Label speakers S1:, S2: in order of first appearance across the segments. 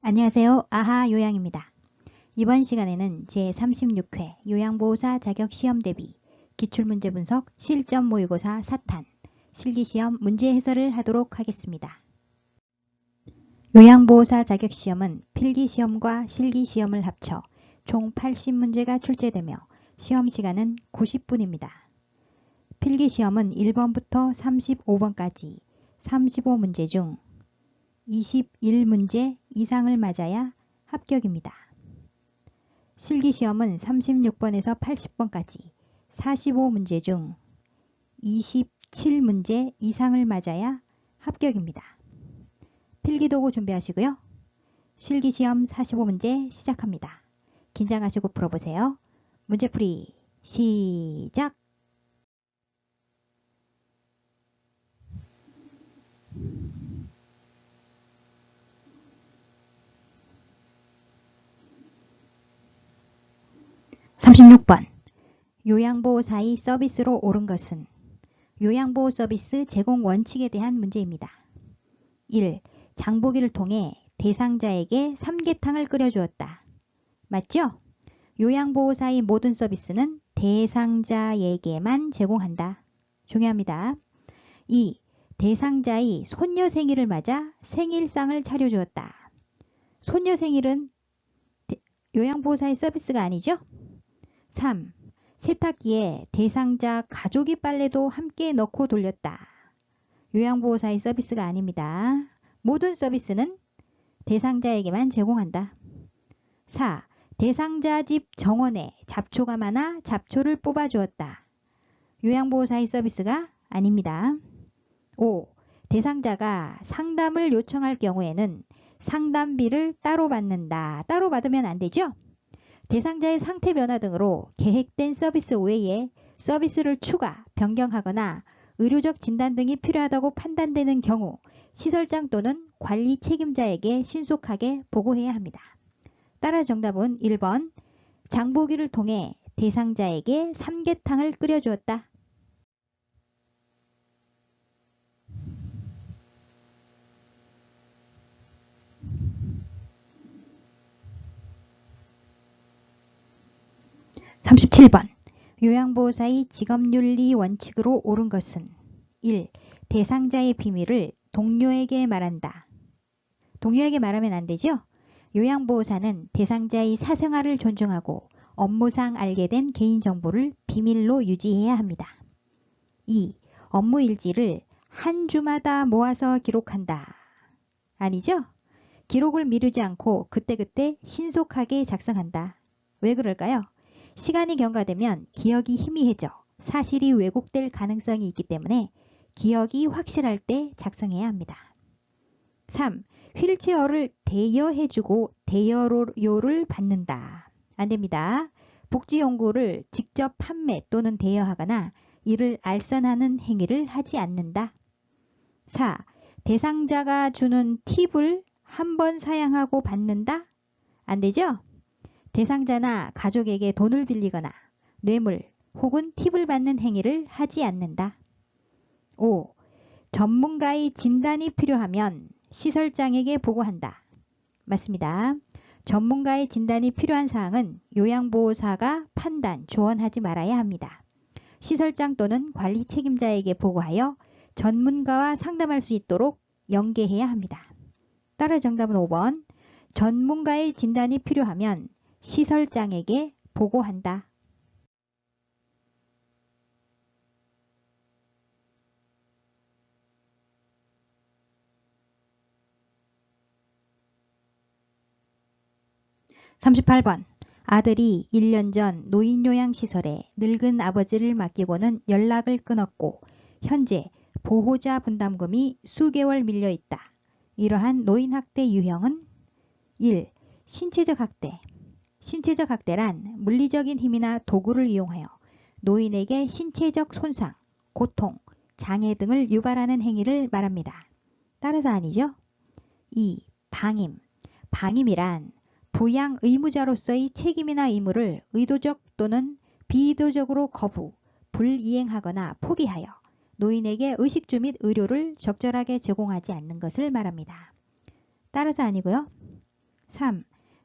S1: 안녕하세요. 아하 요양입니다. 이번 시간에는 제36회 요양보호사 자격시험 대비 기출문제 분석 실전 모의고사 4탄 실기시험 문제 해설을 하도록 하겠습니다. 요양보호사 자격시험은 필기시험과 실기시험을 합쳐 총 80문제가 출제되며 시험시간은 90분입니다. 필기시험은 1번부터 35번까지 35문제 중 21문제 이상을 맞아야 합격입니다. 실기시험은 36번에서 80번까지 45문제 중 27문제 이상을 맞아야 합격입니다. 필기도구 준비하시고요. 실기시험 45문제 시작합니다. 긴장하시고 풀어보세요. 문제풀이 시작! (36번) 요양보호사의 서비스로 옳은 것은 요양보호 서비스 제공 원칙에 대한 문제입니다. 1. 장보기를 통해 대상자에게 삼계탕을 끓여주었다. 맞죠? 요양보호사의 모든 서비스는 대상자에게만 제공한다. 중요합니다. 2. 대상자의 손녀 생일을 맞아 생일상을 차려주었다. 손녀 생일은 요양보호사의 서비스가 아니죠? 3. 세탁기에 대상자 가족이 빨래도 함께 넣고 돌렸다. 요양보호사의 서비스가 아닙니다. 모든 서비스는 대상자에게만 제공한다. 4. 대상자 집 정원에 잡초가 많아 잡초를 뽑아주었다. 요양보호사의 서비스가 아닙니다. 5. 대상자가 상담을 요청할 경우에는 상담비를 따로 받는다. 따로 받으면 안 되죠? 대상자의 상태 변화 등으로 계획된 서비스 외에 서비스를 추가, 변경하거나 의료적 진단 등이 필요하다고 판단되는 경우 시설장 또는 관리 책임자에게 신속하게 보고해야 합니다. 따라 정답은 1번 장보기를 통해 대상자에게 삼계탕을 끓여주었다. (37번) 요양보호사의 직업윤리 원칙으로 옳은 것은 1. 대상자의 비밀을 동료에게 말한다. 동료에게 말하면 안 되죠? 요양보호사는 대상자의 사생활을 존중하고 업무상 알게 된 개인정보를 비밀로 유지해야 합니다. 2. 업무 일지를 한 주마다 모아서 기록한다. 아니죠? 기록을 미루지 않고 그때그때 신속하게 작성한다. 왜 그럴까요? 시간이 경과되면 기억이 희미해져 사실이 왜곡될 가능성이 있기 때문에 기억이 확실할 때 작성해야 합니다. 3. 휠체어를 대여해주고 대여료를 받는다. 안됩니다. 복지용구를 직접 판매 또는 대여하거나 이를 알선하는 행위를 하지 않는다. 4. 대상자가 주는 팁을 한 번 사용하고 받는다? 안되죠? 대상자나 가족에게 돈을 빌리거나 뇌물 혹은 팁을 받는 행위를 하지 않는다. 5. 전문가의 진단이 필요하면 시설장에게 보고한다. 맞습니다. 전문가의 진단이 필요한 사항은 요양보호사가 판단, 조언하지 말아야 합니다. 시설장 또는 관리 책임자에게 보고하여 전문가와 상담할 수 있도록 연계해야 합니다. 따라 정답은 5번 전문가의 진단이 필요하면 시설장에게 보고한다. (38번) 아들이 1년 전 노인요양시설에 늙은 아버지를 맡기고는 연락을 끊었고 현재 보호자 분담금이 수개월 밀려있다. 이러한 노인학대 유형은 1. 신체적 학대. 신체적 학대란 물리적인 힘이나 도구를 이용하여 노인에게 신체적 손상, 고통, 장애 등을 유발하는 행위를 말합니다. 따라서 아니죠? 2. 방임. 방임이란 부양 의무자로서의 책임이나 의무를 의도적 또는 비의도적으로 거부, 불이행하거나 포기하여 노인에게 의식주 및 의료를 적절하게 제공하지 않는 것을 말합니다. 따라서 아니고요. 3.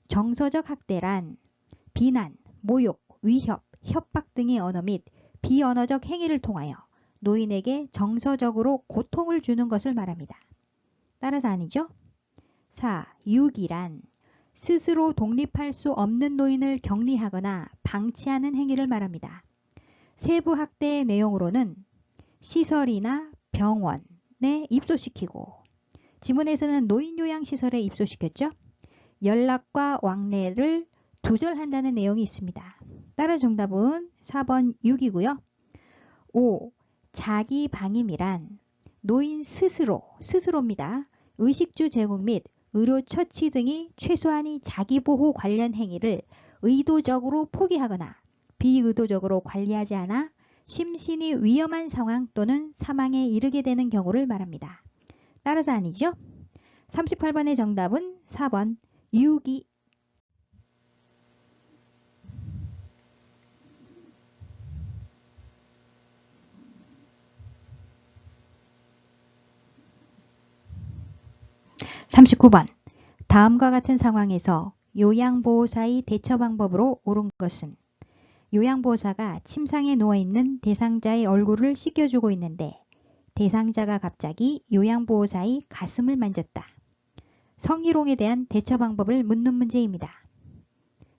S1: 정서적 학대란 비난, 모욕, 위협, 협박 등의 언어 및 비언어적 행위를 통하여 노인에게 정서적으로 고통을 주는 것을 말합니다. 따라서 아니죠? 4. 유기란 스스로 독립할 수 없는 노인을 격리하거나 방치하는 행위를 말합니다. 세부 학대의 내용으로는 시설이나 병원에 입소시키고, 지문에서는 노인요양시설에 입소시켰죠. 연락과 왕래를 두절한다는 내용이 있습니다. 따라 정답은 4번 6이고요. 5. 자기 방임이란 노인 스스로입니다. 의식주 제공 및 의료 처치 등이 최소한이 자기보호 관련 행위를 의도적으로 포기하거나 비의도적으로 관리하지 않아 심신이 위험한 상황 또는 사망에 이르게 되는 경우를 말합니다. 따라서 아니죠? 38번의 정답은 4번 유기. (39번) 다음과 같은 상황에서 요양보호사의 대처 방법으로 옳은 것은 요양보호사가 침상에 누워있는 대상자의 얼굴을 씻겨주고 있는데 대상자가 갑자기 요양보호사의 가슴을 만졌다. 성희롱에 대한 대처 방법을 묻는 문제입니다.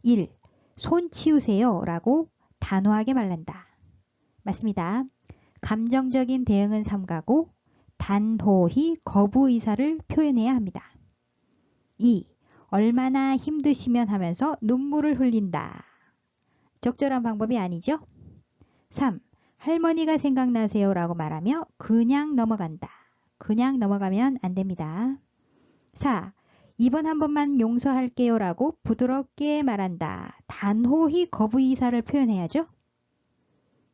S1: 1. 손 치우세요 라고 단호하게 말한다. 맞습니다. 감정적인 대응은 삼가고 단호히 거부 의사를 표현해야 합니다. 2. 얼마나 힘드시면 하면서 눈물을 흘린다. 적절한 방법이 아니죠. 3. 할머니가 생각나세요 라고 말하며 그냥 넘어간다. 그냥 넘어가면 안 됩니다. 4. 이번 한 번만 용서할게요 라고 부드럽게 말한다. 단호히 거부 의사를 표현해야죠.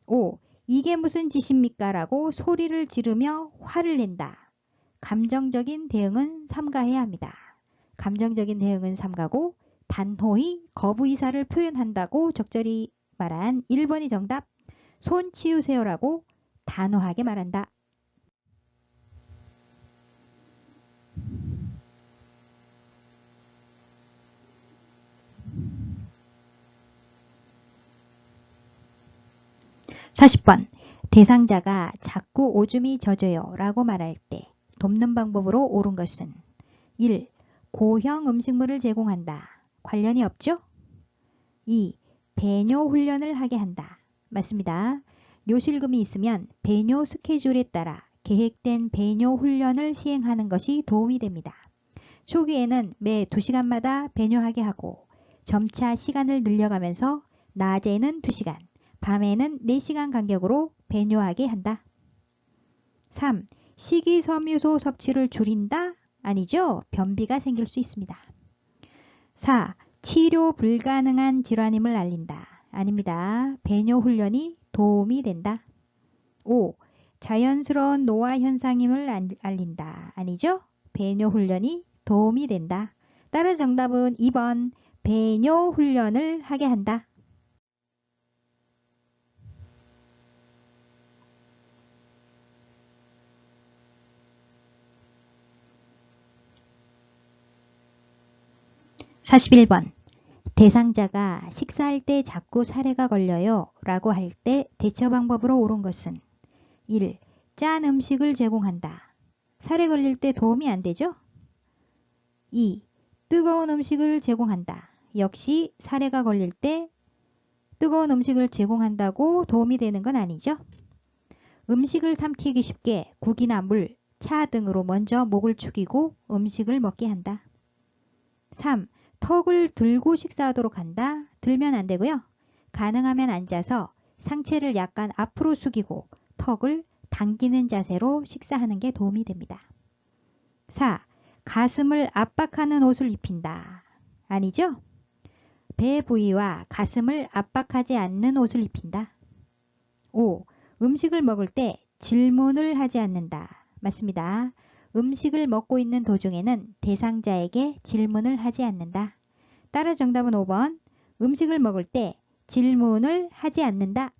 S1: 5. 이게 무슨 짓입니까 라고 소리를 지르며 화를 낸다. 감정적인 대응은 삼가해야 합니다. 감정적인 대응은 삼가고 단호히 거부 의사를 표현한다고 적절히 말한 1번이 정답. 손 치우세요 라고 단호하게 말한다. (40번) 대상자가 자꾸 오줌이 젖어요 라고 말할 때 돕는 방법으로 옳은 것은 1. 고형 음식물을 제공한다. 관련이 없죠? 2. 배뇨 훈련을 하게 한다. 맞습니다. 요실금이 있으면 배뇨 스케줄에 따라 계획된 배뇨 훈련을 시행하는 것이 도움이 됩니다. 초기에는 매 2시간마다 배뇨하게 하고 점차 시간을 늘려가면서 낮에는 2시간, 밤에는 4시간 간격으로 배뇨하게 한다. 3. 식이섬유소 섭취를 줄인다? 아니죠. 변비가 생길 수 있습니다. 4. 치료 불가능한 질환임을 알린다. 아닙니다. 배뇨 훈련이 도움이 된다. 5. 자연스러운 노화 현상임을 알린다. 아니죠. 배뇨 훈련이 도움이 된다. 따라 정답은 2번 배뇨 훈련을 하게 한다. (41번) 대상자가 식사할 때 자꾸 사례가 걸려요 라고 할 때 대처 방법으로 옳은 것은 1. 짠 음식을 제공한다. 사례 걸릴 때 도움이 안 되죠? 2. 뜨거운 음식을 제공한다. 역시 사례가 걸릴 때 뜨거운 음식을 제공한다고 도움이 되는 건 아니죠? 음식을 삼키기 쉽게 국이나 물, 차 등으로 먼저 목을 축이고 음식을 먹게 한다. 3. 턱을 들고 식사하도록 한다. 들면 안 되고요. 가능하면 앉아서 상체를 약간 앞으로 숙이고 턱을 당기는 자세로 식사하는 게 도움이 됩니다. 4. 가슴을 압박하는 옷을 입힌다. 아니죠? 배 부위와 가슴을 압박하지 않는 옷을 입힌다. 5. 음식을 먹을 때 질문을 하지 않는다. 맞습니다. 음식을 먹고 있는 도중에는 대상자에게 질문을 하지 않는다. 따라 정답은 5번. 음식을 먹을 때 질문을 하지 않는다.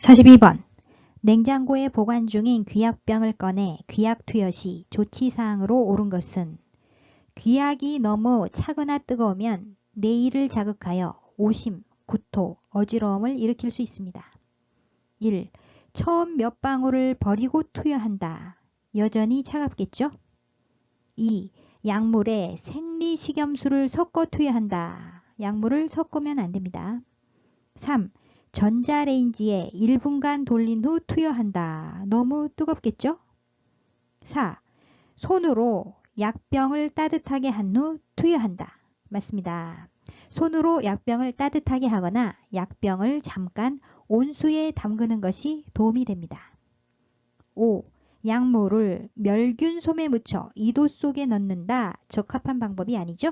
S1: 42번. 냉장고에 보관 중인 귀약병을 꺼내 귀약 투여 시 조치사항으로 옳은 것은 귀약이 너무 차거나 뜨거우면 뇌를 자극하여 오심, 구토, 어지러움을 일으킬 수 있습니다. 1. 처음 몇 방울을 버리고 투여한다. 여전히 차갑겠죠? 2. 약물에 생리식염수를 섞어 투여한다. 약물을 섞으면 안 됩니다. 3. 전자레인지에 1분간 돌린 후 투여한다. 너무 뜨겁겠죠? 4. 손으로 약병을 따뜻하게 한 후 투여한다. 맞습니다. 손으로 약병을 따뜻하게 하거나 약병을 잠깐 온수에 담그는 것이 도움이 됩니다. 5. 약물을 멸균 솜에 묻혀 이도 속에 넣는다. 적합한 방법이 아니죠?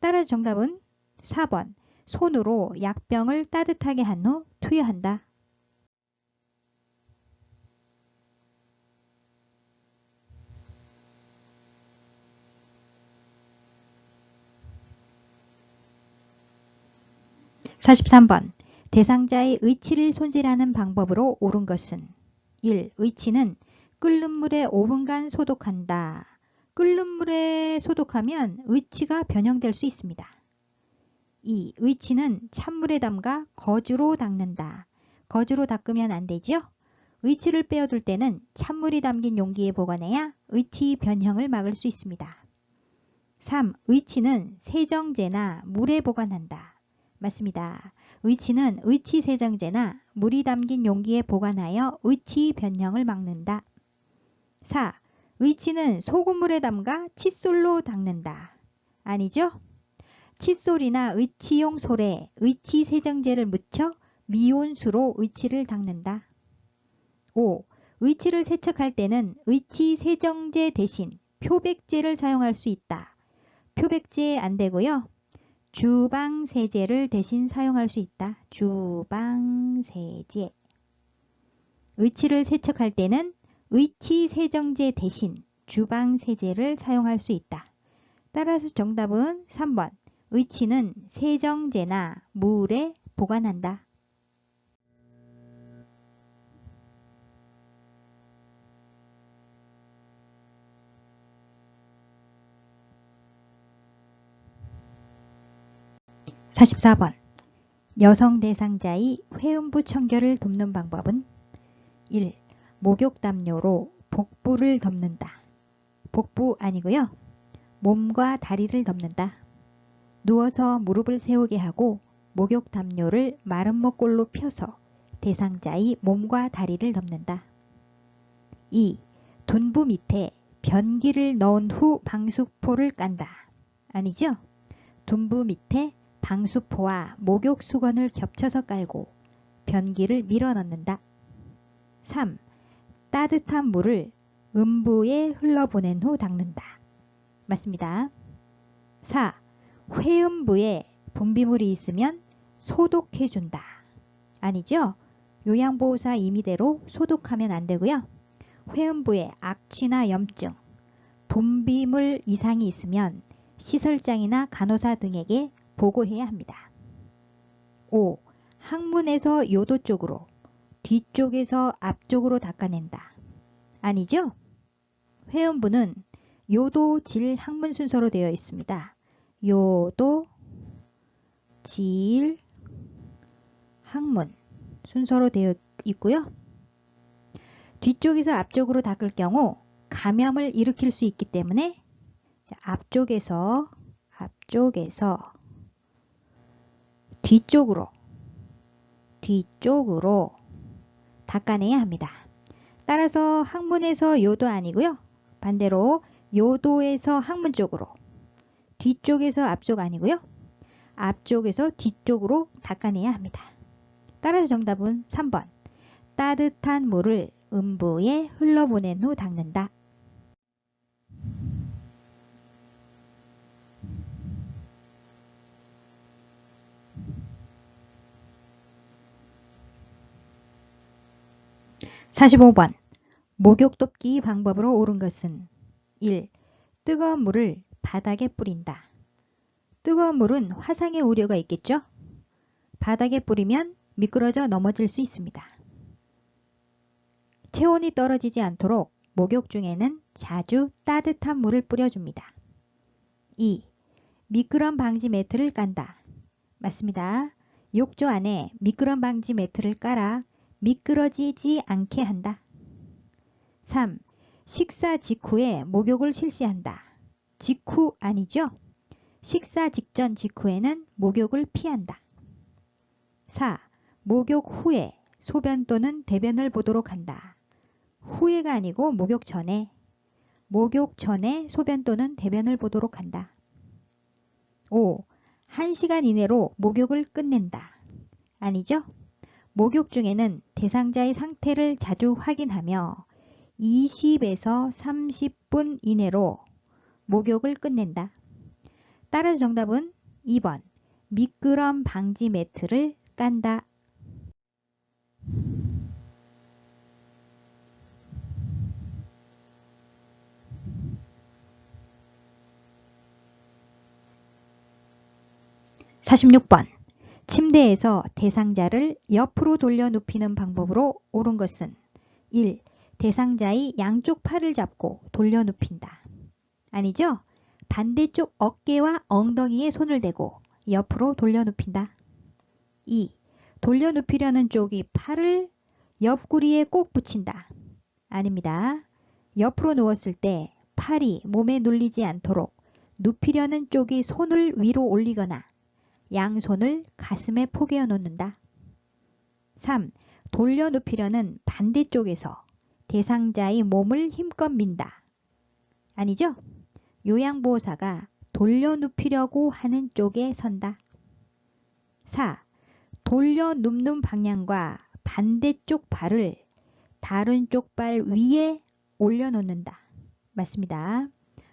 S1: 따라서 정답은 4번. 손으로 약병을 따뜻하게 한 후 투여한다. (43번) 대상자의 의치를 손질하는 방법으로 옳은 것은 1. 의치는 끓는 물에 5분간 소독한다. 끓는 물에 소독하면 의치가 변형될 수 있습니다. 2. 의치는 찬물에 담가 거즈로 닦는다. 거즈로 닦으면 안 되죠? 의치를 빼어둘 때는 찬물이 담긴 용기에 보관해야 의치 변형을 막을 수 있습니다. 3. 의치는 세정제나 물에 보관한다. 맞습니다. 의치는 의치세정제나 물이 담긴 용기에 보관하여 의치 변형을 막는다. 4. 의치는 소금물에 담가 칫솔로 닦는다. 아니죠? 칫솔이나 의치용 솔에 의치세정제를 묻혀 미온수로 의치를 닦는다. 5. 의치를 세척할 때는 의치세정제 대신 표백제를 사용할 수 있다. 표백제 안 되고요. 주방세제를 대신 사용할 수 있다. 주방세제. 의치를 세척할 때는 의치세정제 대신 주방세제를 사용할 수 있다. 따라서 정답은 3번. 의치는 세정제나 물에 보관한다. (44번) 여성 대상자의 회음부 청결을 돕는 방법은 1. 목욕담요로 복부를 덮는다. 복부 아니고요. 몸과 다리를 덮는다. 누워서 무릎을 세우게 하고 목욕담요를 마른 목골로 펴서 대상자의 몸과 다리를 덮는다. 2. 둔부 밑에 변기를 넣은 후 방수포를 깐다. 아니죠? 둔부 밑에 방수포와 목욕 수건을 겹쳐서 깔고 변기를 밀어 넣는다. 3. 따뜻한 물을 음부에 흘러보낸 후 닦는다. 맞습니다. 4. 회음부에 분비물이 있으면 소독해준다. 아니죠? 요양보호사 임의대로 소독하면 안 되고요. 회음부에 악취나 염증, 분비물 이상이 있으면 시설장이나 간호사 등에게 보고해야 합니다. 5. 항문에서 요도 쪽으로, 뒤쪽에서 앞쪽으로 닦아낸다. 아니죠? 회음부는 요도, 질, 항문 순서로 되어 있습니다. 요도, 질, 항문 순서로 되어 있고요. 뒤쪽에서 앞쪽으로 닦을 경우 감염을 일으킬 수 있기 때문에 앞쪽에서 뒤쪽으로 닦아내야 합니다. 따라서 항문에서 요도 아니고요. 반대로 요도에서 항문 쪽으로, 뒤쪽에서 앞쪽 아니고요. 앞쪽에서 뒤쪽으로 닦아내야 합니다. 따라서 정답은 3번. 따뜻한 물을 음부에 흘러보낸 후 닦는다. (45번) 목욕 돕기 방법으로 옳은 것은 1. 뜨거운 물을 바닥에 뿌린다. 뜨거운 물은 화상의 우려가 있겠죠? 바닥에 뿌리면 미끄러져 넘어질 수 있습니다. 체온이 떨어지지 않도록 목욕 중에는 자주 따뜻한 물을 뿌려줍니다. 2. 미끄럼 방지 매트를 깐다. 맞습니다. 욕조 안에 미끄럼 방지 매트를 깔아 미끄러지지 않게 한다. 3. 식사 직후에 목욕을 실시한다. 직후 아니죠? 식사 직전 직후에는 목욕을 피한다. 4. 목욕 후에 소변 또는 대변을 보도록 한다. 후에가 아니고 목욕 전에 소변 또는 대변을 보도록 한다. 5. 1시간 이내로 목욕을 끝낸다. 아니죠? 목욕 중에는 대상자의 상태를 자주 확인하며 20에서 30분 이내로 목욕을 끝낸다. 따라서 정답은 2번 미끄럼 방지 매트를 깐다. (46번) 침대에서 대상자를 옆으로 돌려 눕히는 방법으로 옳은 것은 1. 대상자의 양쪽 팔을 잡고 돌려 눕힌다. 아니죠? 반대쪽 어깨와 엉덩이에 손을 대고 옆으로 돌려 눕힌다. 2. 돌려 눕히려는 쪽이 팔을 옆구리에 꼭 붙인다. 아닙니다. 옆으로 누웠을 때 팔이 몸에 눌리지 않도록 눕히려는 쪽이 손을 위로 올리거나 양손을 가슴에 포개어 놓는다. 3. 돌려 눕히려는 반대쪽에서 대상자의 몸을 힘껏 민다. 아니죠? 요양보호사가 돌려 눕히려고 하는 쪽에 선다. 4. 돌려 눕는 방향과 반대쪽 발을 다른 쪽 발 위에 올려놓는다. 맞습니다.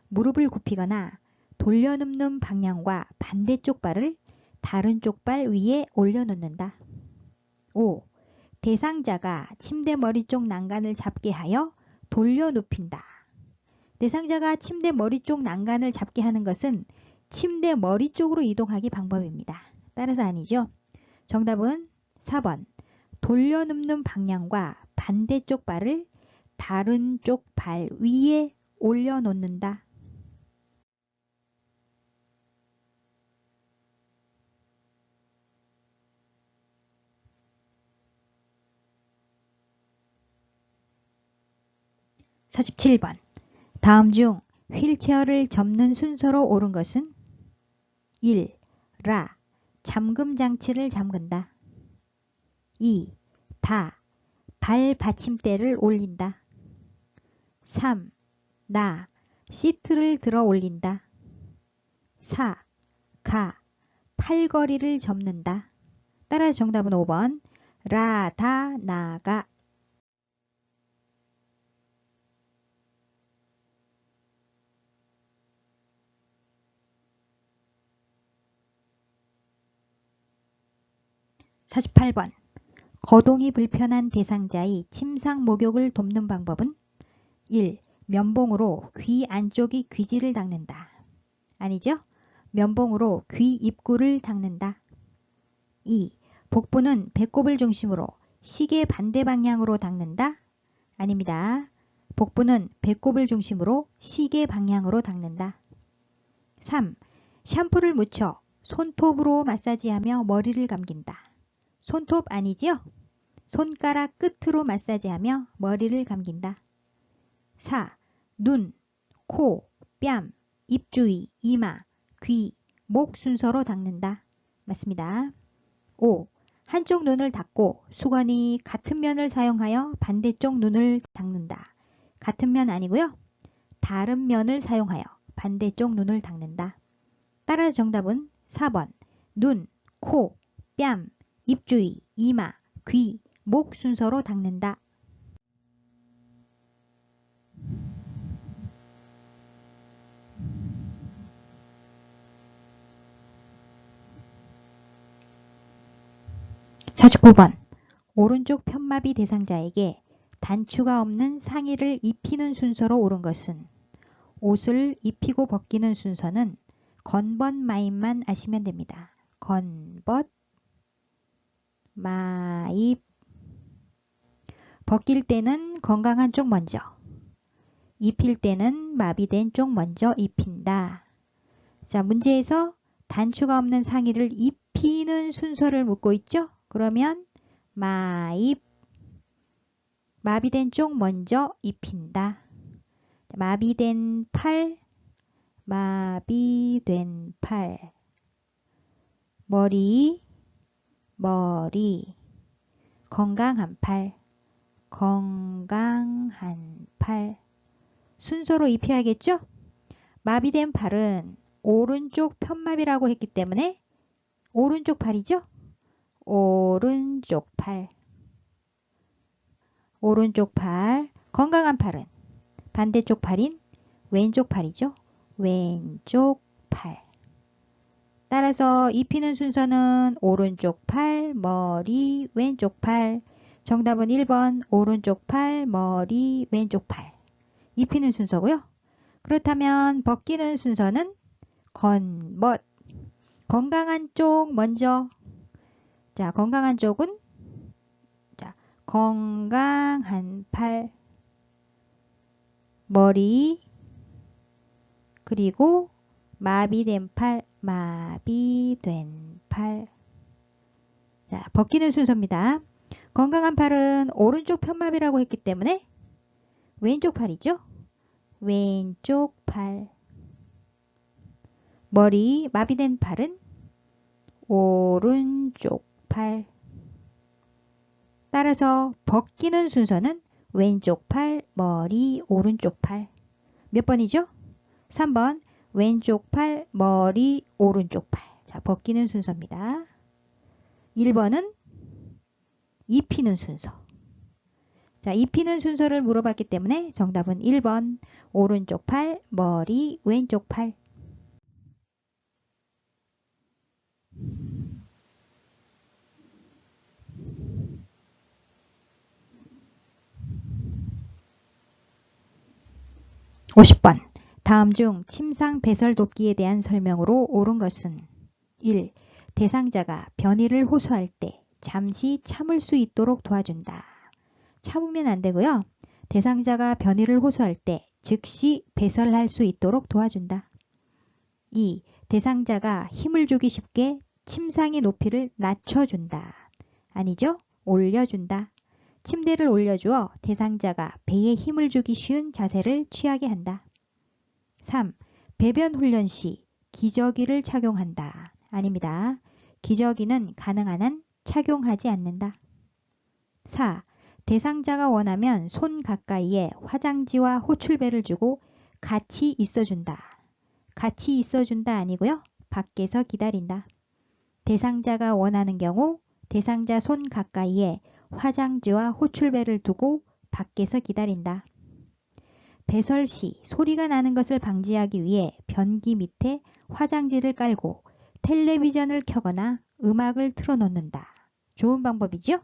S1: 무릎을 굽히거나 돌려 눕는 방향과 반대쪽 발을 다른 쪽 발 위에 올려놓는다. 5. 대상자가 침대 머리 쪽 난간을 잡게 하여 돌려 눕힌다. 대상자가 침대 머리 쪽 난간을 잡게 하는 것은 침대 머리 쪽으로 이동하기 방법입니다. 따라서 아니죠. 정답은 4번 돌려 눕는 방향과 반대쪽 발을 다른 쪽 발 위에 올려놓는다. (47번) 다음 중 휠체어를 접는 순서로 옳은 것은 1. 라. 잠금 장치를 잠근다. 2. 다. 발 받침대를 올린다. 3. 나. 시트를 들어 올린다. 4. 가. 팔걸이를 접는다. 따라서 정답은 5번 라, 다, 나가. (48번) 거동이 불편한 대상자의 침상 목욕을 돕는 방법은 1. 면봉으로 귀 안쪽의 귀지를 닦는다. 아니죠? 면봉으로 귀 입구를 닦는다. 2. 복부는 배꼽을 중심으로 시계 반대 방향으로 닦는다. 아닙니다. 복부는 배꼽을 중심으로 시계 방향으로 닦는다. 3. 샴푸를 묻혀 손톱으로 마사지하며 머리를 감긴다. 손톱 아니죠? 손가락 끝으로 마사지하며 머리를 감긴다. 4. 눈, 코, 뺨, 입 주위, 이마, 귀, 목 순서로 닦는다. 맞습니다. 5. 한쪽 눈을 닫고 수건이 같은 면을 사용하여 반대쪽 눈을 닦는다. 같은 면 아니고요. 다른 면을 사용하여 반대쪽 눈을 닦는다. 따라서 정답은 4번 눈, 코, 뺨, 입 주위, 이마, 귀, 목 순서로 닦는다. (49번) 오른쪽 편마비 대상자에게 단추가 없는 상의를 입히는 순서로 옳은 것은 옷을 입히고 벗기는 순서는 건벗 마입만 아시면 됩니다. 건벗 마입 벗길 때는 건강한 쪽 먼저, 입힐 때는 마비된 쪽 먼저 입힌다. 자, 문제에서 단추가 없는 상의를 입히는 순서를 묻고 있죠? 그러면 마입, 마비된 쪽 먼저 입힌다. 마비된 팔, 마비된 팔. 머리, 머리. 건강한 팔, 건강한 팔. 순서로 입혀야겠죠? 마비된 팔은 오른쪽 편마비라고 했기 때문에 오른쪽 팔이죠? 오른쪽 팔. 오른쪽 팔. 건강한 팔은 반대쪽 팔인 왼쪽 팔이죠? 왼쪽 팔. 따라서 입히는 순서는 오른쪽 팔, 머리, 왼쪽 팔. 정답은 1번 오른쪽 팔, 머리, 왼쪽 팔. 입히는 순서고요. 그렇다면 벗기는 순서는 건벗. 건강한 쪽 먼저. 자, 건강한 쪽은 자, 건강한 팔, 머리, 그리고 마비된 팔, 마비된 팔. 자, 벗기는 순서입니다. 건강한 팔은 오른쪽 편마비라고 했기 때문에 왼쪽 팔이죠. 왼쪽 팔. 머리, 마비된 팔은 오른쪽 팔. 따라서 벗기는 순서는 왼쪽 팔, 머리, 오른쪽 팔. 몇 번이죠? 3번 왼쪽 팔, 머리, 오른쪽 팔. 자, 벗기는 순서입니다. 1번은 입히는 순서. 자, 입히는 순서를 물어봤기 때문에 정답은 1번 오른쪽 팔, 머리, 왼쪽 팔. (50번) 다음 중 침상 배설 돕기에 대한 설명으로 옳은 것은 1. 대상자가 변이를 호소할 때 잠시 참을 수 있도록 도와준다. 참으면 안 되고요. 대상자가 변이를 호소할 때 즉시 배설할 수 있도록 도와준다. 2. 대상자가 힘을 주기 쉽게 침상의 높이를 낮춰준다. 아니죠? 올려준다. 침대를 올려주어 대상자가 배에 힘을 주기 쉬운 자세를 취하게 한다. 3. 배변 훈련 시 기저귀를 착용한다. 아닙니다. 기저귀는 가능한 한 착용하지 않는다. 4. 대상자가 원하면 손 가까이에 화장지와 호출배를 주고 같이 있어준다. 같이 있어준다 아니고요. 밖에서 기다린다. 대상자가 원하는 경우 대상자 손 가까이에 화장지와 호출배를 두고 밖에서 기다린다. 배설 시 소리가 나는 것을 방지하기 위해 변기 밑에 화장지를 깔고 텔레비전을 켜거나 음악을 틀어놓는다. 좋은 방법이죠?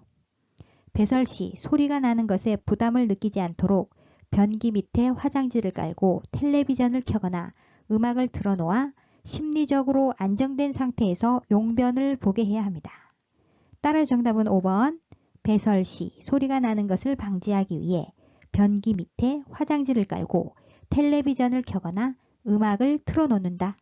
S1: 배설 시 소리가 나는 것에 부담을 느끼지 않도록 변기 밑에 화장지를 깔고 텔레비전을 켜거나 음악을 틀어놓아 심리적으로 안정된 상태에서 용변을 보게 해야 합니다. 따라 정답은 5번 배설 시 소리가 나는 것을 방지하기 위해 변기 밑에 화장지를 깔고 텔레비전을 켜거나 음악을 틀어놓는다.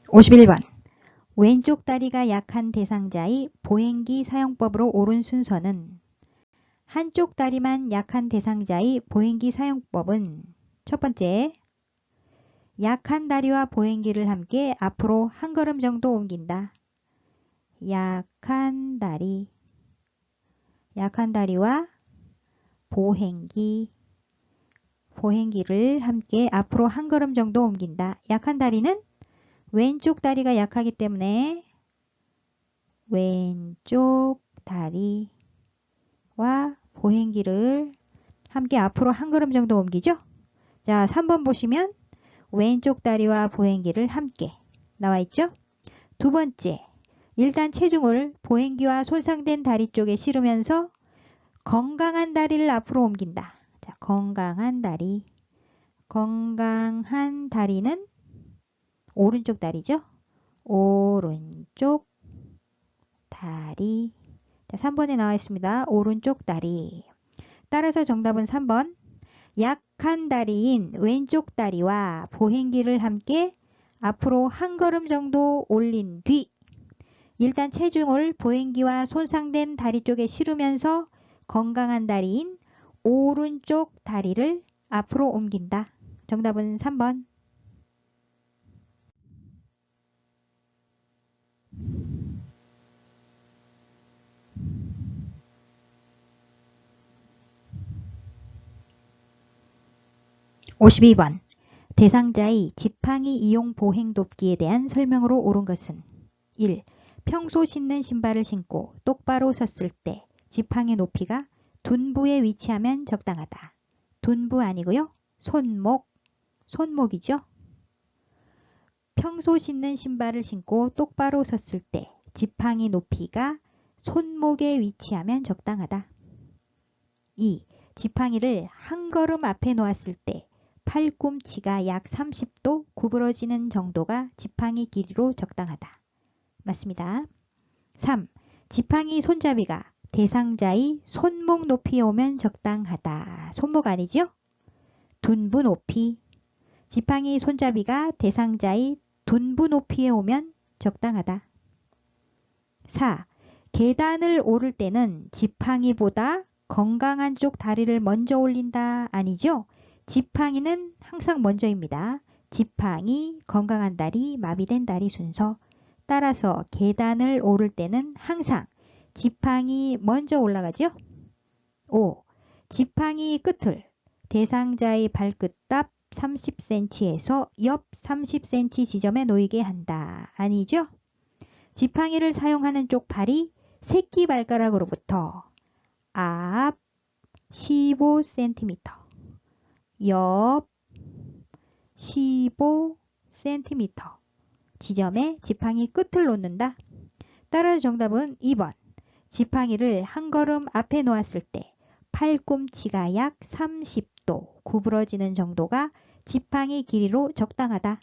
S1: (51번) 왼쪽 다리가 약한 대상자의 보행기 사용법으로 옳은 순서는 한쪽 다리만 약한 대상자의 보행기 사용법은 첫 번째, 약한 다리와 보행기를 함께 앞으로 한 걸음 정도 옮긴다. 약한 다리와 보행기를 함께 앞으로 한 걸음 정도 옮긴다. 약한 다리는 왼쪽 다리가 약하기 때문에 왼쪽 다리와 보행기를 함께 앞으로 한 걸음 정도 옮기죠. 자, 3번 보시면 왼쪽 다리와 보행기를 함께 나와 있죠. 두 번째, 일단 체중을 보행기와 손상된 다리 쪽에 실으면서 건강한 다리를 앞으로 옮긴다. 자, 건강한 다리. 건강한 다리는 오른쪽 다리죠. 오른쪽 다리. 자, 3번에 나와 있습니다. 오른쪽 다리. 따라서 정답은 3번. 약한 다리인 왼쪽 다리와 보행기를 함께 앞으로 한 걸음 정도 올린 뒤 일단 체중을 보행기와 손상된 다리 쪽에 실으면서 건강한 다리인 오른쪽 다리를 앞으로 옮긴다. 정답은 3번. (52번) 대상자의 지팡이 이용 보행 돕기에 대한 설명으로 옳은 것은 1. 평소 신는 신발을 신고 똑바로 섰을 때 지팡이 높이가 둔부에 위치하면 적당하다. 둔부 아니고요. 손목이죠. 평소 신는 신발을 신고 똑바로 섰을 때 지팡이 높이가 손목에 위치하면 적당하다. 2. 지팡이를 한 걸음 앞에 놓았을 때 팔꿈치가 약 30도 구부러지는 정도가 지팡이 길이로 적당하다. 맞습니다. 3. 지팡이 손잡이가 대상자의 손목 높이에 오면 적당하다. 손목 아니죠? 둔부 높이. 지팡이 손잡이가 대상자의 둔부 높이에 오면 적당하다. 4. 계단을 오를 때는 지팡이보다 건강한 쪽 다리를 먼저 올린다. 아니죠? 지팡이는 항상 먼저입니다. 지팡이, 건강한 다리, 마비된 다리 순서. 따라서 계단을 오를 때는 항상 지팡이 먼저 올라가죠. 5. 지팡이 끝을 대상자의 발끝 앞 30cm에서 옆 30cm 지점에 놓이게 한다. 아니죠? 지팡이를 사용하는 쪽 발이 새끼발가락으로부터 앞 15cm, 옆 15cm 지점에 지팡이 끝을 놓는다. 따라서 정답은 2번. 지팡이를 한 걸음 앞에 놓았을 때 팔꿈치가 약 30도 구부러지는 정도가 지팡이 길이로 적당하다.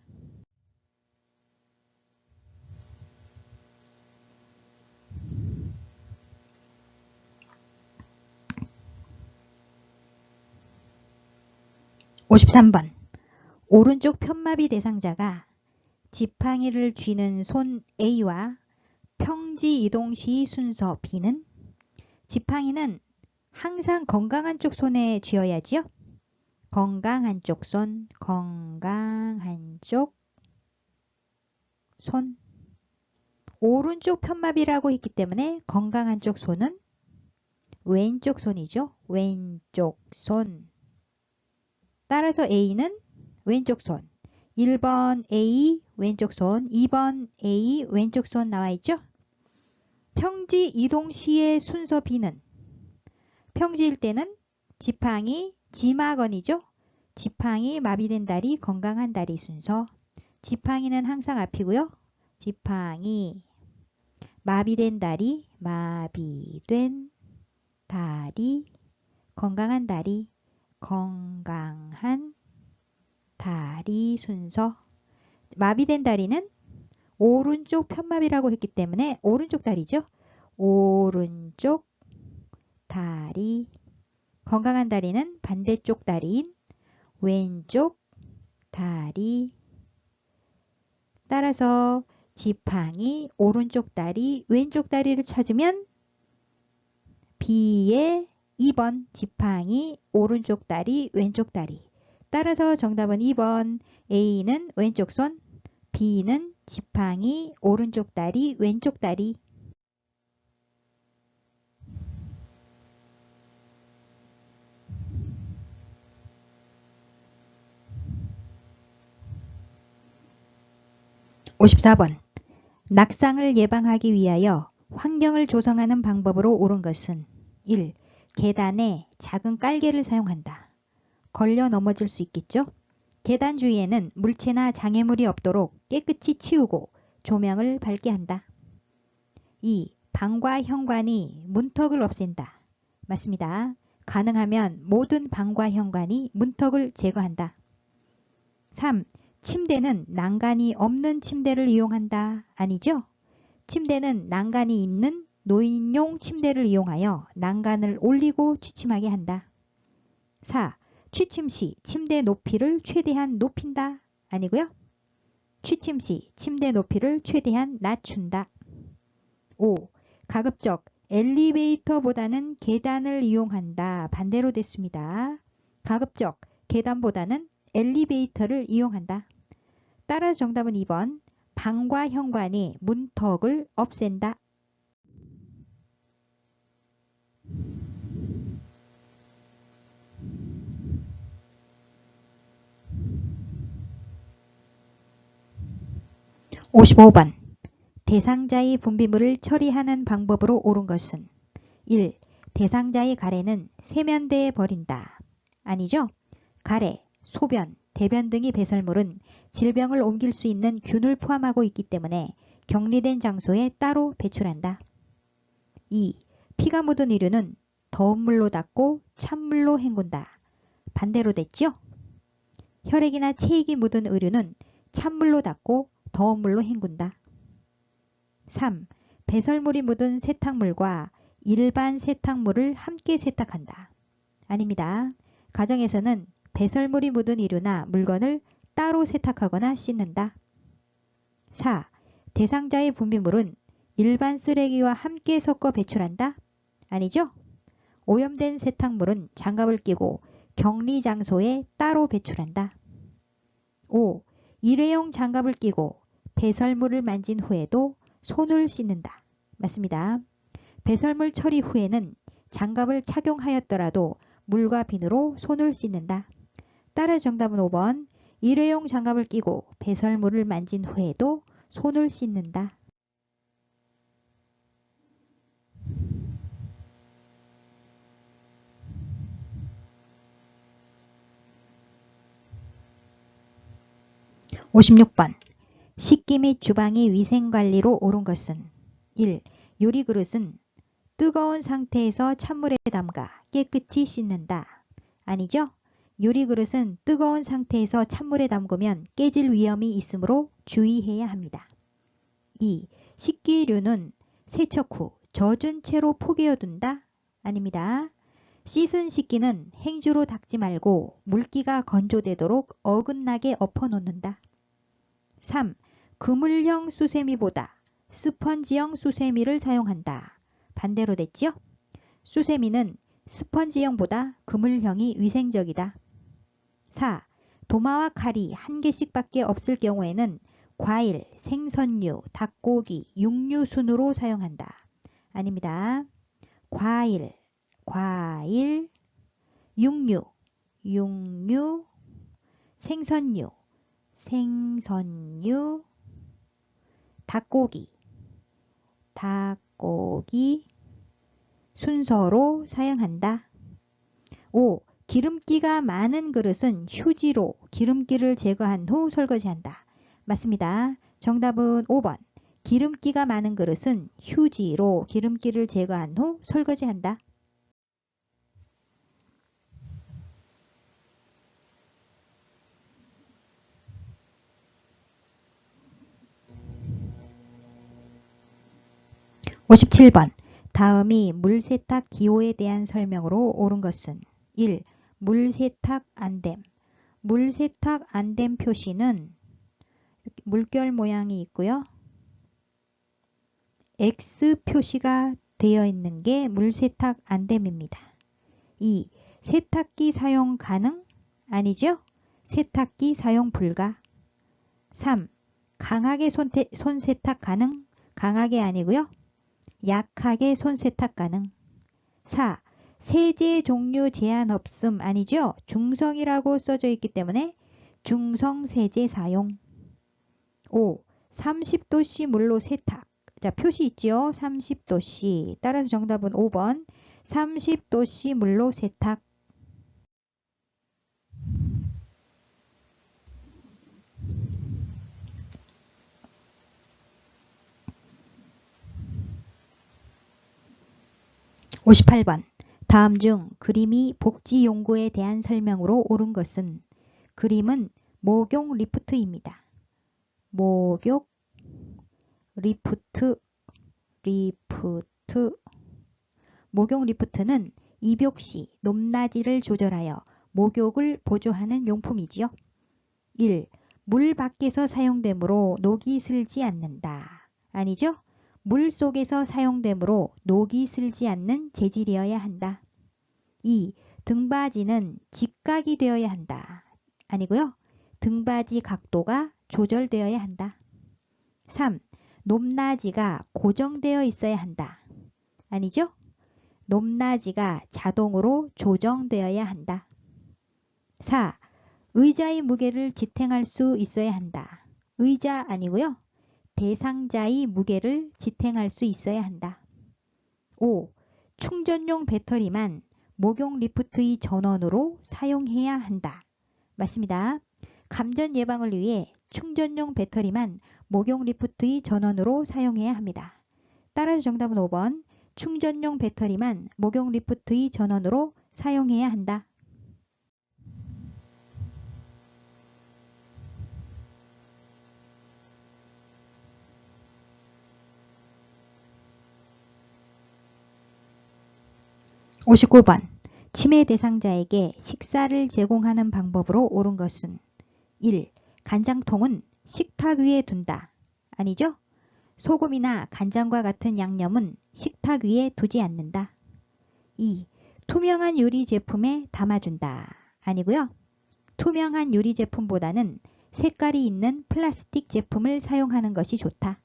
S1: (53번) 오른쪽 편마비 대상자가 지팡이를 쥐는 손 A와 평지 이동 시 순서 B는 지팡이는 항상 건강한 쪽 손에 쥐어야지요. 건강한 쪽 손, 건강한 쪽 손. 오른쪽 편마비라고 했기 때문에 건강한 쪽 손은 왼쪽 손이죠. 왼쪽 손. 따라서 A는 왼쪽 손. 1번 A 왼쪽 손, 2번 A 왼쪽 손 나와 있죠. 평지 이동 시의 순서 B는 평지일 때는 지팡이 지마건이죠. 지팡이 마비된 다리 건강한 다리 순서. 지팡이는 항상 앞이고요. 지팡이 마비된 다리 마비된 다리 건강한 다리 건강한 다리 순서. 마비된 다리는 오른쪽 편마비라고 했기 때문에 오른쪽 다리죠. 오른쪽 다리. 건강한 다리는 반대쪽 다리인 왼쪽 다리. 따라서 지팡이 오른쪽 다리 왼쪽 다리를 찾으면 B의 2번 지팡이 오른쪽 다리 왼쪽 다리. 따라서 정답은 2번. A는 왼쪽 손, B는 지팡이 오른쪽 다리 왼쪽 다리. (54번) 낙상을 예방하기 위하여 환경을 조성하는 방법으로 옳은 것은 1. 계단에 작은 깔개를 사용한다. 걸려 넘어질 수 있겠죠? 계단 주위에는 물체나 장애물이 없도록 깨끗이 치우고 조명을 밝게 한다. 2. 방과 현관이 문턱을 없앤다. 맞습니다. 가능하면 모든 방과 현관이 문턱을 제거한다. 3. 침대는 난간이 없는 침대를 이용한다. 아니죠? 침대는 난간이 있는 노인용 침대를 이용하여 난간을 올리고 취침하게 한다. 4. 취침 시 침대 높이를 최대한 높인다. 아니고요. 취침 시 침대 높이를 최대한 낮춘다. 5. 가급적 엘리베이터보다는 계단을 이용한다. 반대로 됐습니다. 가급적 계단보다는 엘리베이터를 이용한다. 따라서 정답은 2번. 방과 현관이 문턱을 없앤다. (55번) 대상자의 분비물을 처리하는 방법으로 옳은 것은 1. 대상자의 가래는 세면대에 버린다. 아니죠? 가래, 소변, 대변 등의 배설물은 질병을 옮길 수 있는 균을 포함하고 있기 때문에 격리된 장소에 따로 배출한다. 2. 피가 묻은 의류는 더운 물로 닦고 찬물로 헹군다. 반대로 됐죠? 혈액이나 체액이 묻은 의류는 찬물로 닦고 더운 물로 헹군다. 3. 배설물이 묻은 세탁물과 일반 세탁물을 함께 세탁한다. 아닙니다. 가정에서는 배설물이 묻은 의류나 물건을 따로 세탁하거나 씻는다. 4. 대상자의 분비물은 일반 쓰레기와 함께 섞어 배출한다. 아니죠? 오염된 세탁물은 장갑을 끼고 격리 장소에 따로 배출한다. 5. 일회용 장갑을 끼고 배설물을 만진 후에도 손을 씻는다. 맞습니다. 배설물 처리 후에는 장갑을 착용하였더라도 물과 비누로 손을 씻는다. 따라 정답은 5번. 일회용 장갑을 끼고 배설물을 만진 후에도 손을 씻는다. (56번) 식기 및 주방의 위생관리로 옳은 것은 1. 요리그릇은 뜨거운 상태에서 찬물에 담가 깨끗이 씻는다. 아니죠? 요리그릇은 뜨거운 상태에서 찬물에 담그면 깨질 위험이 있으므로 주의해야 합니다. 2. 식기류는 세척 후 젖은 채로 포개어 둔다. 아닙니다. 씻은 식기는 행주로 닦지 말고 물기가 건조되도록 어긋나게 엎어 놓는다. 3. 그물형 수세미보다 스펀지형 수세미를 사용한다. 반대로 됐죠? 수세미는 스펀지형보다 그물형이 위생적이다. 4. 도마와 칼이 한 개씩밖에 없을 경우에는 과일, 생선류, 닭고기, 육류 순으로 사용한다. 아닙니다. 과일, 육류, 생선류, 닭고기 순서로 사용한다. 5. 기름기가 많은 그릇은 휴지로 기름기를 제거한 후 설거지한다. 맞습니다. 정답은 5번. 기름기가 많은 그릇은 휴지로 기름기를 제거한 후 설거지한다. (57번) 다음이 물세탁 기호에 대한 설명으로 옳은 것은 1. 물세탁 안됨. 물세탁 안됨 표시는 물결 모양이 있고요. X 표시가 되어 있는 게 물세탁 안됨입니다. 2. 세탁기 사용 가능? 아니죠? 세탁기 사용 불가. 3. 강하게 손세탁 가능? 강하게 아니고요. 약하게 손세탁 가능. 4. 세제 종류 제한 없음. 아니죠? 중성이라고 써져 있기 때문에 중성 세제 사용. 5. 30도씨 물로 세탁. 자, 표시 있죠? 30도씨. 따라서 정답은 5번. 30도씨 물로 세탁. (58번) 다음 중 그림이 복지 용구에 대한 설명으로 옳은 것은 그림은 목욕 리프트입니다. 목욕 리프트. 목욕 리프트는 입욕 시 높낮이를 조절하여 목욕을 보조하는 용품이지요. 1. 물 밖에서 사용되므로 녹이 슬지 않는다. 아니죠? 물 속에서 사용되므로 녹이 슬지 않는 재질이어야 한다. 2. 등받이는 직각이 되어야 한다. 아니고요. 등받이 각도가 조절되어야 한다. 3. 높낮이가 고정되어 있어야 한다. 아니죠? 높낮이가 자동으로 조정되어야 한다. 4. 의자의 무게를 지탱할 수 있어야 한다. 의자 아니고요. 대상자의 무게를 지탱할 수 있어야 한다. 5. 충전용 배터리만 목욕 리프트의 전원으로 사용해야 한다. 맞습니다. 감전 예방을 위해 충전용 배터리만 목욕 리프트의 전원으로 사용해야 합니다. 따라서 정답은 5번. 충전용 배터리만 목욕 리프트의 전원으로 사용해야 한다. (59번) 치매 대상자에게 식사를 제공하는 방법으로 옳은 것은 1. 간장통은 식탁 위에 둔다. 아니죠? 소금이나 간장과 같은 양념은 식탁 위에 두지 않는다. 2. 투명한 유리 제품에 담아준다. 아니고요. 투명한 유리 제품보다는 색깔이 있는 플라스틱 제품을 사용하는 것이 좋다.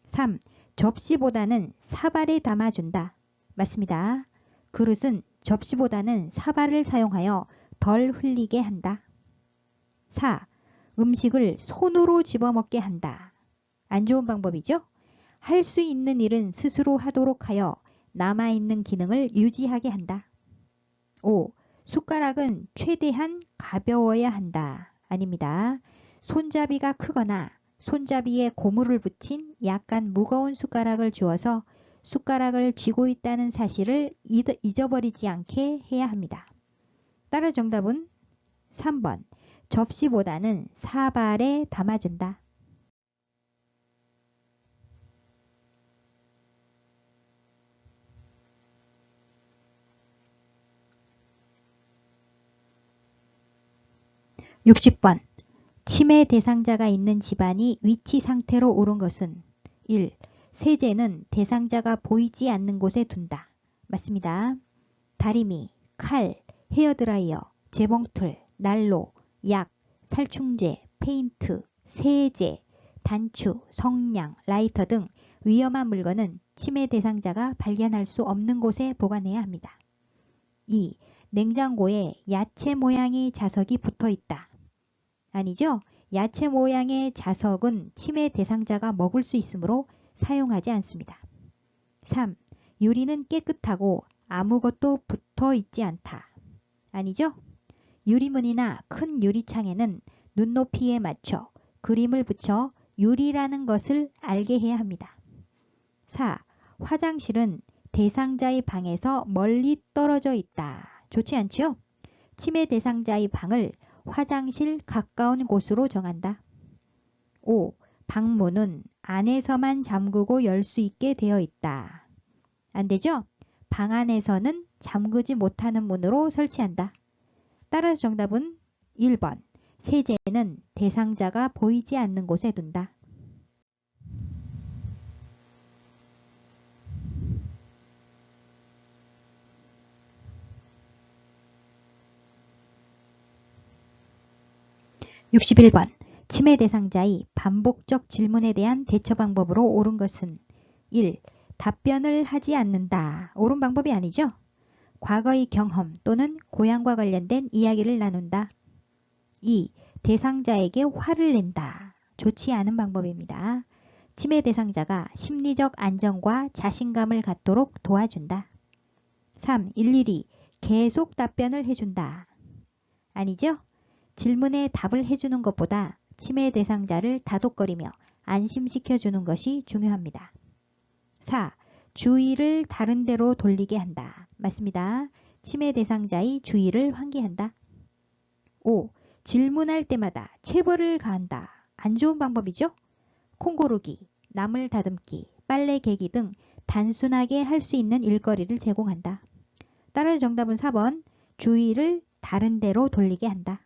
S1: 3. 접시보다는 사발에 담아준다. 맞습니다. 그릇은 접시보다는 사발을 사용하여 덜 흘리게 한다. 4. 음식을 손으로 집어먹게 한다. 안 좋은 방법이죠? 할 수 있는 일은 스스로 하도록 하여 남아있는 기능을 유지하게 한다. 5. 숟가락은 최대한 가벼워야 한다. 아닙니다. 손잡이가 크거나 손잡이에 고무를 붙인 약간 무거운 숟가락을 주어서 숟가락을 쥐고 있다는 사실을 잊어버리지 않게 해야 합니다. 따라 정답은 3번. 접시보다는 사발에 담아준다. (60번) 치매 대상자가 있는 집안이 위치 상태로 옳은 것은 1. 세제는 대상자가 보이지 않는 곳에 둔다. 맞습니다. 다리미, 칼, 헤어드라이어, 재봉틀, 난로, 약, 살충제, 페인트, 세제, 단추, 성냥, 라이터 등 위험한 물건은 치매 대상자가 발견할 수 없는 곳에 보관해야 합니다. 2. 냉장고에 야채 모양의 자석이 붙어 있다. 아니죠? 야채 모양의 자석은 치매 대상자가 먹을 수 있으므로 사용하지 않습니다. 3. 유리는 깨끗하고 아무것도 붙어 있지 않다. 아니죠? 유리문이나 큰 유리창에는 눈높이에 맞춰 그림을 붙여 유리라는 것을 알게 해야 합니다. 4. 화장실은 대상자의 방에서 멀리 떨어져 있다. 좋지 않죠? 치매 대상자의 방을 화장실 가까운 곳으로 정한다. 5. 방문은 안에서만 잠그고 열 수 있게 되어 있다. 안 되죠? 방 안에서는 잠그지 못하는 문으로 설치한다. 따라서 정답은 1번. 세제는 대상자가 보이지 않는 곳에 둔다. (61번) 치매 대상자의 반복적 질문에 대한 대처 방법으로 옳은 것은 1. 답변을 하지 않는다. 옳은 방법이 아니죠. 과거의 경험 또는 고향과 관련된 이야기를 나눈다. 2. 대상자에게 화를 낸다. 좋지 않은 방법입니다. 치매 대상자가 심리적 안정과 자신감을 갖도록 도와준다. 3. 일일이 계속 답변을 해준다. 아니죠? 질문에 답을 해주는 것보다 치매 대상자를 다독거리며 안심시켜주는 것이 중요합니다. 4. 주의를 다른 데로 돌리게 한다. 맞습니다. 치매 대상자의 주의를 환기한다. 5. 질문할 때마다 체벌을 가한다. 안 좋은 방법이죠? 콩 고르기, 나물 다듬기, 빨래 개기 등 단순하게 할 수 있는 일거리를 제공한다. 따라서 정답은 4번. 주의를 다른 데로 돌리게 한다.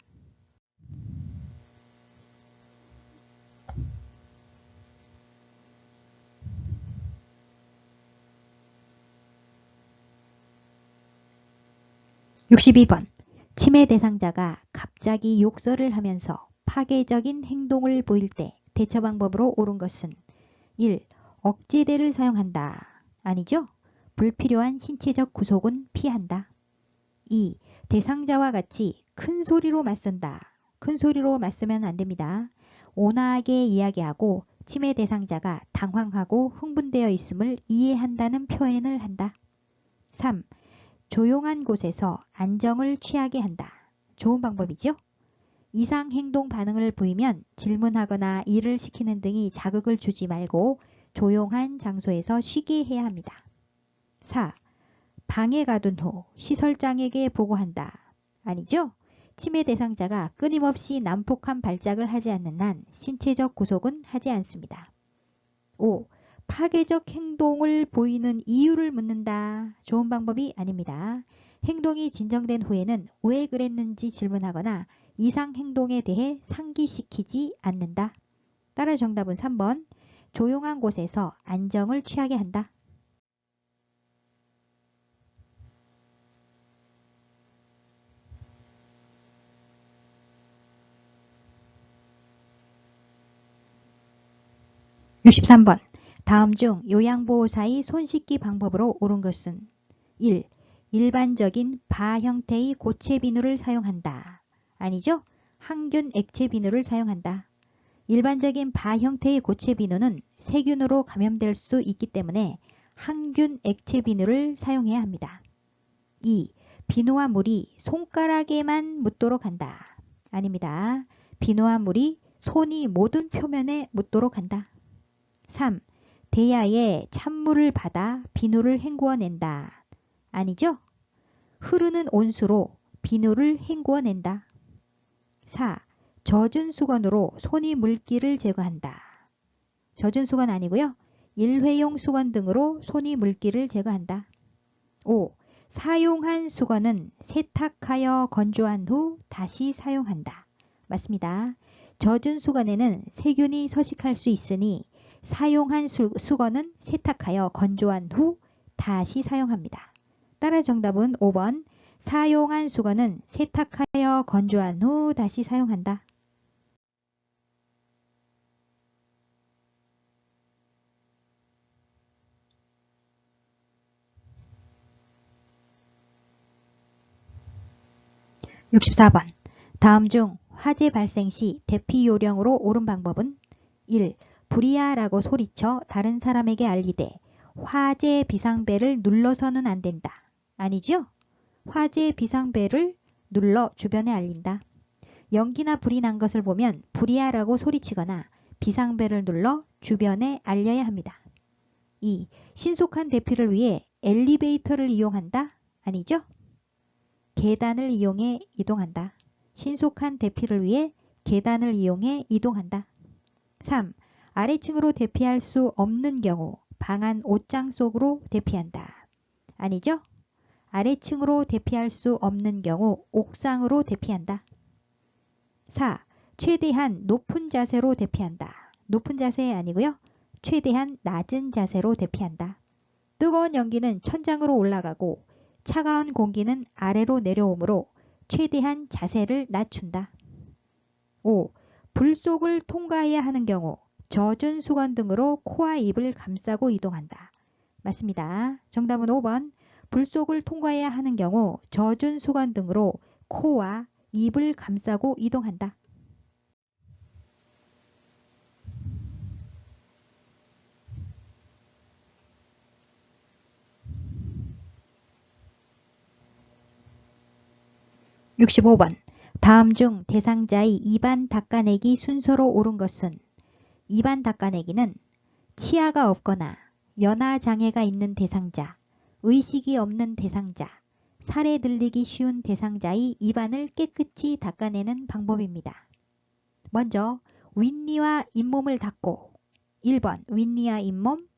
S1: (62번) 침해 대상자가 갑자기 욕설을 하면서 파괴적인 행동을 보일 때 대처 방법으로 옳은 것은 1. 억제대를 사용한다. 아니죠? 불필요한 신체적 구속은 피한다. 2. 대상자와 같이 큰 소리로 맞선다. 큰 소리로 맞서면 안 됩니다. 온화하게 이야기하고 침해 대상자가 당황하고 흥분되어 있음을 이해한다는 표현을 한다. 3. 조용한 곳에서 안정을 취하게 한다. 좋은 방법이죠? 이상 행동 반응을 보이면 질문하거나 일을 시키는 등이 자극을 주지 말고 조용한 장소에서 쉬게 해야 합니다. 4. 방에 가둔 후 시설장에게 보고한다. 아니죠? 침해 대상자가 끊임없이 난폭한 발작을 하지 않는 한 신체적 구속은 하지 않습니다. 5. 파괴적 행동을 보이는 이유를 묻는다. 좋은 방법이 아닙니다. 행동이 진정된 후에는 왜 그랬는지 질문하거나 이상 행동에 대해 상기시키지 않는다. 따라 정답은 3번. 조용한 곳에서 안정을 취하게 한다. (63번) 다음 중 요양보호사의 손 씻기 방법으로 옳은 것은 1. 일반적인 바 형태의 고체 비누를 사용한다. 아니죠? 항균 액체 비누를 사용한다. 일반적인 바 형태의 고체 비누는 세균으로 감염될 수 있기 때문에 항균 액체 비누를 사용해야 합니다. 2. 비누와 물이 손가락에만 묻도록 한다. 아닙니다. 비누와 물이 손이 모든 표면에 묻도록 한다. 3. 대야에 찬물을 받아 비누를 헹구어낸다. 아니죠? 흐르는 온수로 비누를 헹구어낸다. 4. 젖은 수건으로 손이 물기를 제거한다. 젖은 수건 아니고요. 일회용 수건 등으로 손이 물기를 제거한다. 5. 사용한 수건은 세탁하여 건조한 후 다시 사용한다. 맞습니다. 젖은 수건에는 세균이 서식할 수 있으니 사용한 수건은 세탁하여 건조한 후 다시 사용합니다. 따라 정답은 5번. 사용한 수건은 세탁하여 건조한 후 다시 사용한다. (64번) 다음 중 화재 발생 시 대피 요령으로 옳은 방법은 1. 불이야 라고 소리쳐 다른 사람에게 알리되 화재 비상벨을 눌러서는 안 된다. 아니죠? 화재 비상벨을 눌러 주변에 알린다. 연기나 불이 난 것을 보면 불이야 라고 소리치거나 비상벨을 눌러 주변에 알려야 합니다. 2. 신속한 대피를 위해 엘리베이터를 이용한다. 아니죠? 계단을 이용해 이동한다. 신속한 대피를 위해 계단을 이용해 이동한다. 3. 아래층으로 대피할 수 없는 경우 방 안 옷장 속으로 대피한다. 아니죠? 아래층으로 대피할 수 없는 경우 옥상으로 대피한다. 4. 최대한 높은 자세로 대피한다. 높은 자세 아니고요. 최대한 낮은 자세로 대피한다. 뜨거운 연기는 천장으로 올라가고 차가운 공기는 아래로 내려오므로 최대한 자세를 낮춘다. 5. 불 속을 통과해야 하는 경우 젖은 수건 등으로 코와 입을 감싸고 이동한다. 맞습니다. 정답은 5번. 불 속을 통과해야 하는 경우 젖은 수건 등으로 코와 입을 감싸고 이동한다. (65번) 다음 중 대상자의 입안 닦아내기 순서로 옳은 것은 입안 닦아내기는 치아가 없거나 연하 장애가 있는 대상자, 의식이 없는 대상자, 살에 들리기 쉬운 대상자의 입안을 깨끗이 닦아내는 방법입니다. 먼저 윗니와 잇몸을 닦고 1번 윗니와 잇몸,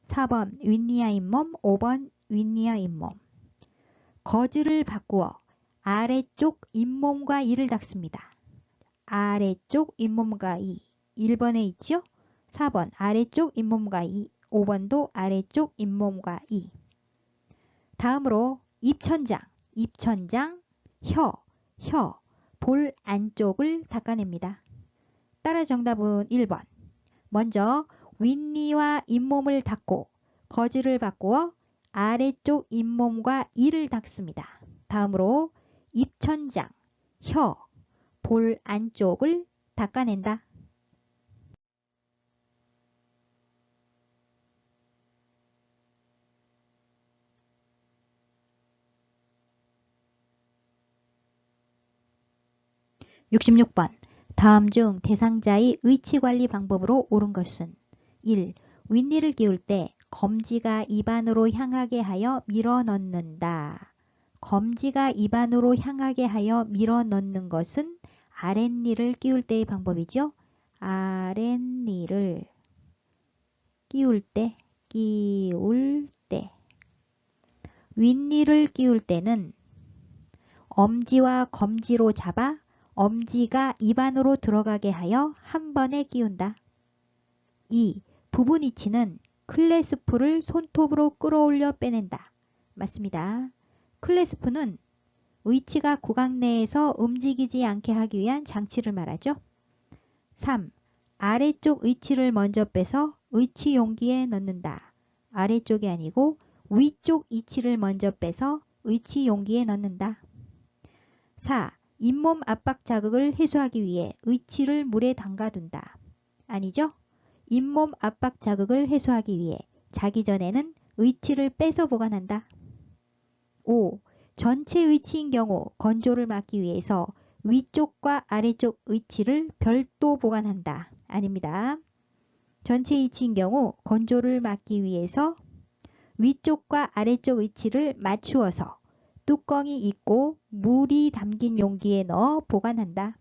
S1: 4번 윗니와 잇몸, 5번 윗니와 잇몸. 거즈를 바꾸어 아래쪽 잇몸과 이를 닦습니다. 아래쪽 잇몸과 이 1번에 있죠? 4번 아래쪽 잇몸과 이, 5번도 아래쪽 잇몸과 이. 다음으로 입천장, 혀, 볼 안쪽을 닦아냅니다. 따라 정답은 1번. 먼저 윗니와 잇몸을 닦고 거즈를 바꾸어 아래쪽 잇몸과 이를 닦습니다. 다음으로 입천장, 혀, 볼 안쪽을 닦아낸다. (66번) 다음 중 대상자의 의치관리 방법으로 옳은 것은 1. 윗니를 끼울 때 검지가 입안으로 향하게 하여 밀어넣는다. 검지가 입안으로 향하게 하여 밀어넣는 것은 아랫니를 끼울 때의 방법이죠. 아랫니를 끼울 때 윗니를 끼울 때는 엄지와 검지로 잡아 엄지가 입안으로 들어가게 하여 한 번에 끼운다. 2. 부분 이치는 클래스프를 손톱으로 끌어올려 빼낸다. 맞습니다. 클래스프는 의치가 구강 내에서 움직이지 않게 하기 위한 장치를 말하죠. 3. 아래쪽 의치를 먼저 빼서 의치 용기에 넣는다. 아래쪽이 아니고 위쪽 이치를 먼저 빼서 의치 용기에 넣는다. 4. 잇몸 압박 자극을 해소하기 위해 의치를 물에 담가둔다. 아니죠? 잇몸 압박 자극을 해소하기 위해 자기 전에는 의치를 빼서 보관한다. 5. 전체 의치인 경우 건조를 막기 위해서 위쪽과 아래쪽 의치를 별도 보관한다. 아닙니다. 전체 의치인 경우 건조를 막기 위해서 위쪽과 아래쪽 의치를 맞추어서 뚜껑이 있고 물이 담긴 용기에 넣어 보관한다.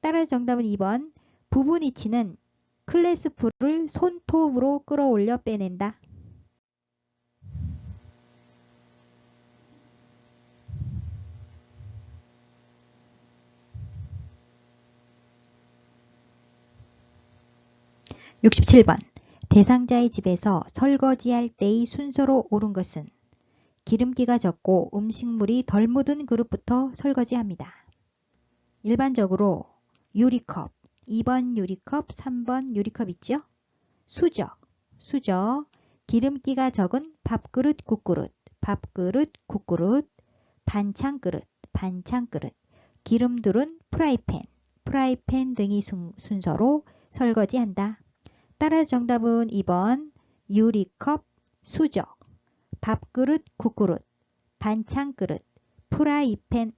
S1: 따라서 정답은 2번. 부분 이치는 클래스프를 손톱으로 끌어올려 빼낸다. (67번) 대상자의 집에서 설거지할 때의 순서로 옳은 것은 기름기가 적고 음식물이 덜 묻은 그릇부터 설거지합니다. 일반적으로 유리컵, 2번 유리컵, 3번 유리컵 있죠? 수저, 기름기가 적은 밥그릇, 국그릇, 반찬그릇, 기름 두른 프라이팬 등의 순서로 설거지한다. 따라서 정답은 2번 유리컵, 수저, 밥그릇, 국그릇, 반찬그릇, 프라이팬.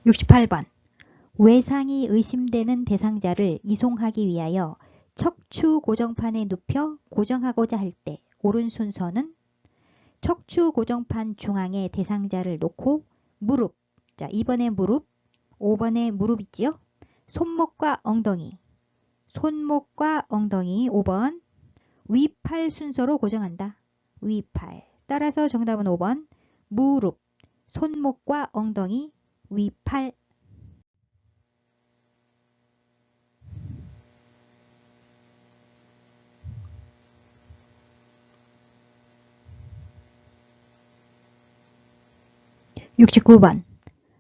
S1: (68번) 외상이 의심되는 대상자를 이송하기 위하여 척추 고정판에 눕혀 고정하고자 할 때 옳은 순서는 척추 고정판 중앙에 대상자를 놓고 무릎, 자 2번에 무릎, 5번에 무릎 있지요? 손목과 엉덩이 5번 위팔 순서로 고정한다. 위팔. 따라서 정답은 5번 무릎, 손목과 엉덩이, 위팔. (69번)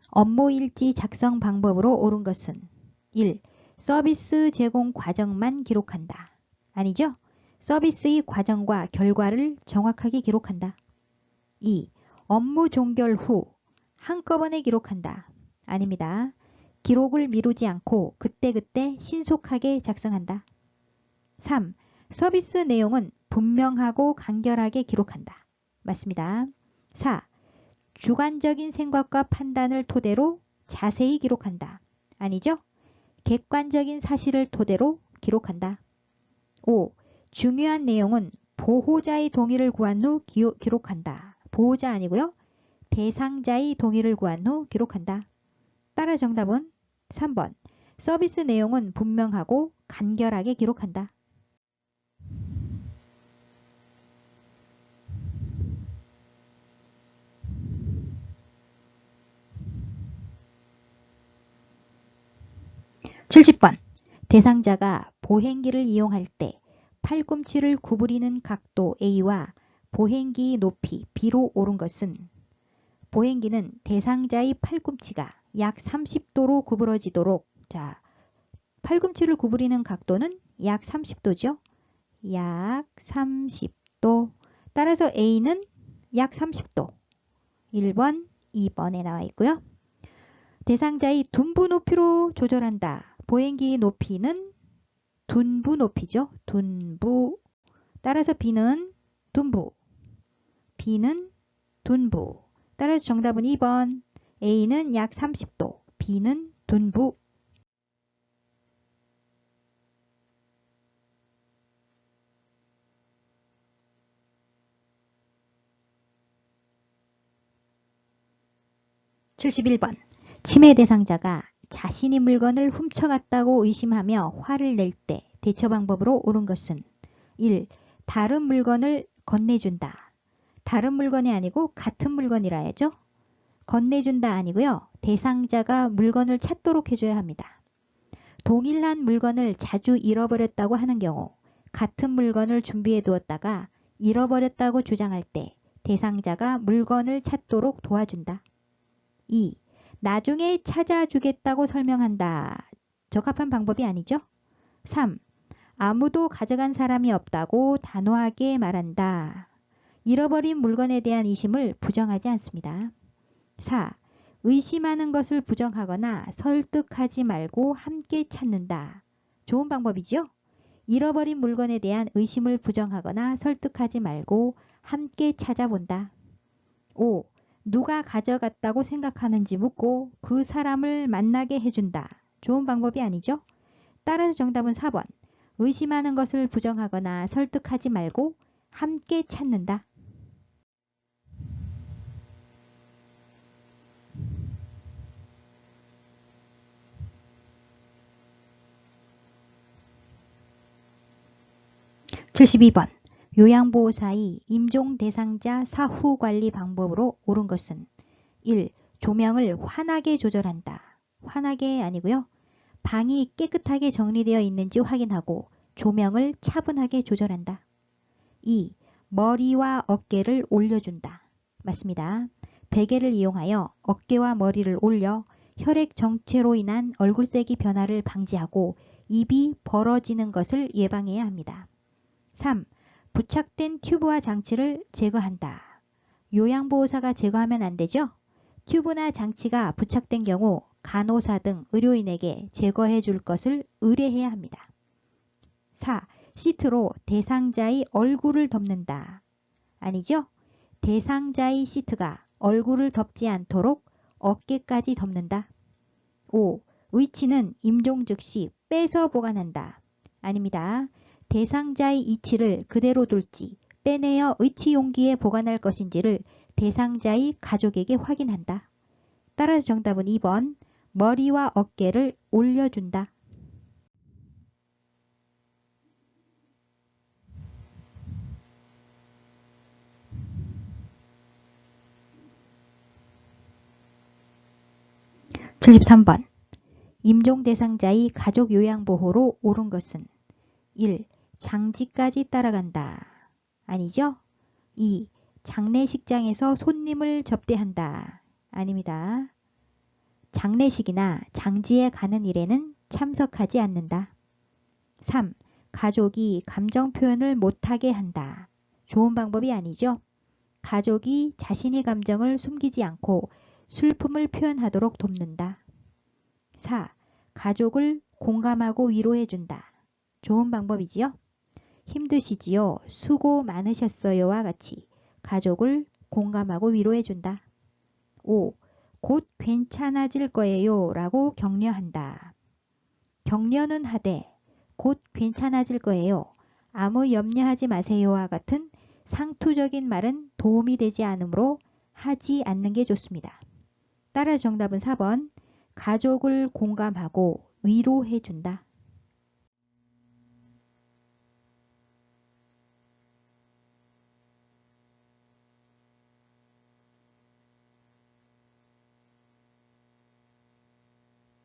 S1: 업무일지 작성 방법으로 옳은 것은 1. 서비스 제공 과정만 기록한다. 아니죠? 서비스의 과정과 결과를 정확하게 기록한다. 2. 업무 종결 후 한꺼번에 기록한다. 아닙니다. 기록을 미루지 않고 그때그때 신속하게 작성한다. 3. 서비스 내용은 분명하고 간결하게 기록한다. 맞습니다. 4. 주관적인 생각과 판단을 토대로 자세히 기록한다. 아니죠? 객관적인 사실을 토대로 기록한다. 5. 중요한 내용은 보호자의 동의를 구한 후 기록한다. 보호자 아니고요. 대상자의 동의를 구한 후 기록한다. 따라 정답은 3번. 서비스 내용은 분명하고 간결하게 기록한다. (70번) 대상자가 보행기를 이용할 때 팔꿈치를 구부리는 각도 A와 보행기 높이 B로 옳은 것은 보행기는 대상자의 팔꿈치가 약 30도로 구부러지도록 팔꿈치를 구부리는 각도는 약 30도죠. 약 30도. 따라서 A는 약 30도. 1번, 2번에 나와 있고요. 대상자의 둔부 높이로 조절한다. 보행기 높이는 둔부 높이죠. 둔부. 따라서 B는 둔부. B는 둔부. 따라서 정답은 2번. A는 약 30도. B는 둔부. (71번) 침해 대상자가 자신이 물건을 훔쳐갔다고 의심하며 화를 낼 때 대처 방법으로 옳은 것은 1. 다른 물건을 건네준다. 다른 물건이 아니고 같은 물건이라야죠. 건네준다 아니고요. 대상자가 물건을 찾도록 해줘야 합니다. 동일한 물건을 자주 잃어버렸다고 하는 경우 같은 물건을 준비해 두었다가 잃어버렸다고 주장할 때 대상자가 물건을 찾도록 도와준다. 2. 나중에 찾아주겠다고 설명한다. 적합한 방법이 아니죠. 3. 아무도 가져간 사람이 없다고 단호하게 말한다. 잃어버린 물건에 대한 의심을 부정하지 않습니다. 4. 의심하는 것을 부정하거나 설득하지 말고 함께 찾는다. 좋은 방법이죠. 잃어버린 물건에 대한 의심을 부정하거나 설득하지 말고 함께 찾아본다. 5. 누가 가져갔다고 생각하는지 묻고 그 사람을 만나게 해준다. 좋은 방법이 아니죠. 따라서 정답은 4번. 의심하는 것을 부정하거나 설득하지 말고 함께 찾는다. (72번) 요양보호사의 임종 대상자 사후 관리 방법으로 옳은 것은 1. 조명을 환하게 조절한다. 환하게 아니고요. 방이 깨끗하게 정리되어 있는지 확인하고 조명을 차분하게 조절한다. 2. 머리와 어깨를 올려준다. 맞습니다. 베개를 이용하여 어깨와 머리를 올려 혈액 정체로 인한 얼굴색이 변화를 방지하고 입이 벌어지는 것을 예방해야 합니다. 3. 부착된 튜브와 장치를 제거한다. 요양보호사가 제거하면 안 되죠? 튜브나 장치가 부착된 경우 간호사 등 의료인에게 제거해 줄 것을 의뢰해야 합니다. 4. 시트로 대상자의 얼굴을 덮는다. 아니죠? 대상자의 시트가 얼굴을 덮지 않도록 어깨까지 덮는다. 5. 의치는 임종 즉시 빼서 보관한다. 아닙니다. 대상자의 이치를 그대로 둘지 빼내어 의치 용기에 보관할 것인지를 대상자의 가족에게 확인한다. 따라서 정답은 2번. 머리와 어깨를 올려준다. (73번) 임종 대상자의 가족 요양보호로 옳은 것은 1. 장지까지 따라간다. 아니죠? 2. 장례식장에서 손님을 접대한다. 아닙니다. 장례식이나 장지에 가는 일에는 참석하지 않는다. 3. 가족이 감정 표현을 못하게 한다. 좋은 방법이 아니죠? 가족이 자신의 감정을 숨기지 않고 슬픔을 표현하도록 돕는다. 4. 가족을 공감하고 위로해준다. 좋은 방법이지요? 힘드시지요? 수고 많으셨어요와 같이 가족을 공감하고 위로해준다. 5. 곧 괜찮아질 거예요 라고 격려한다. 격려는 하되 곧 괜찮아질 거예요. 아무 염려하지 마세요와 같은 상투적인 말은 도움이 되지 않으므로 하지 않는 게 좋습니다. 따라 정답은 4번. 가족을 공감하고 위로해 준다.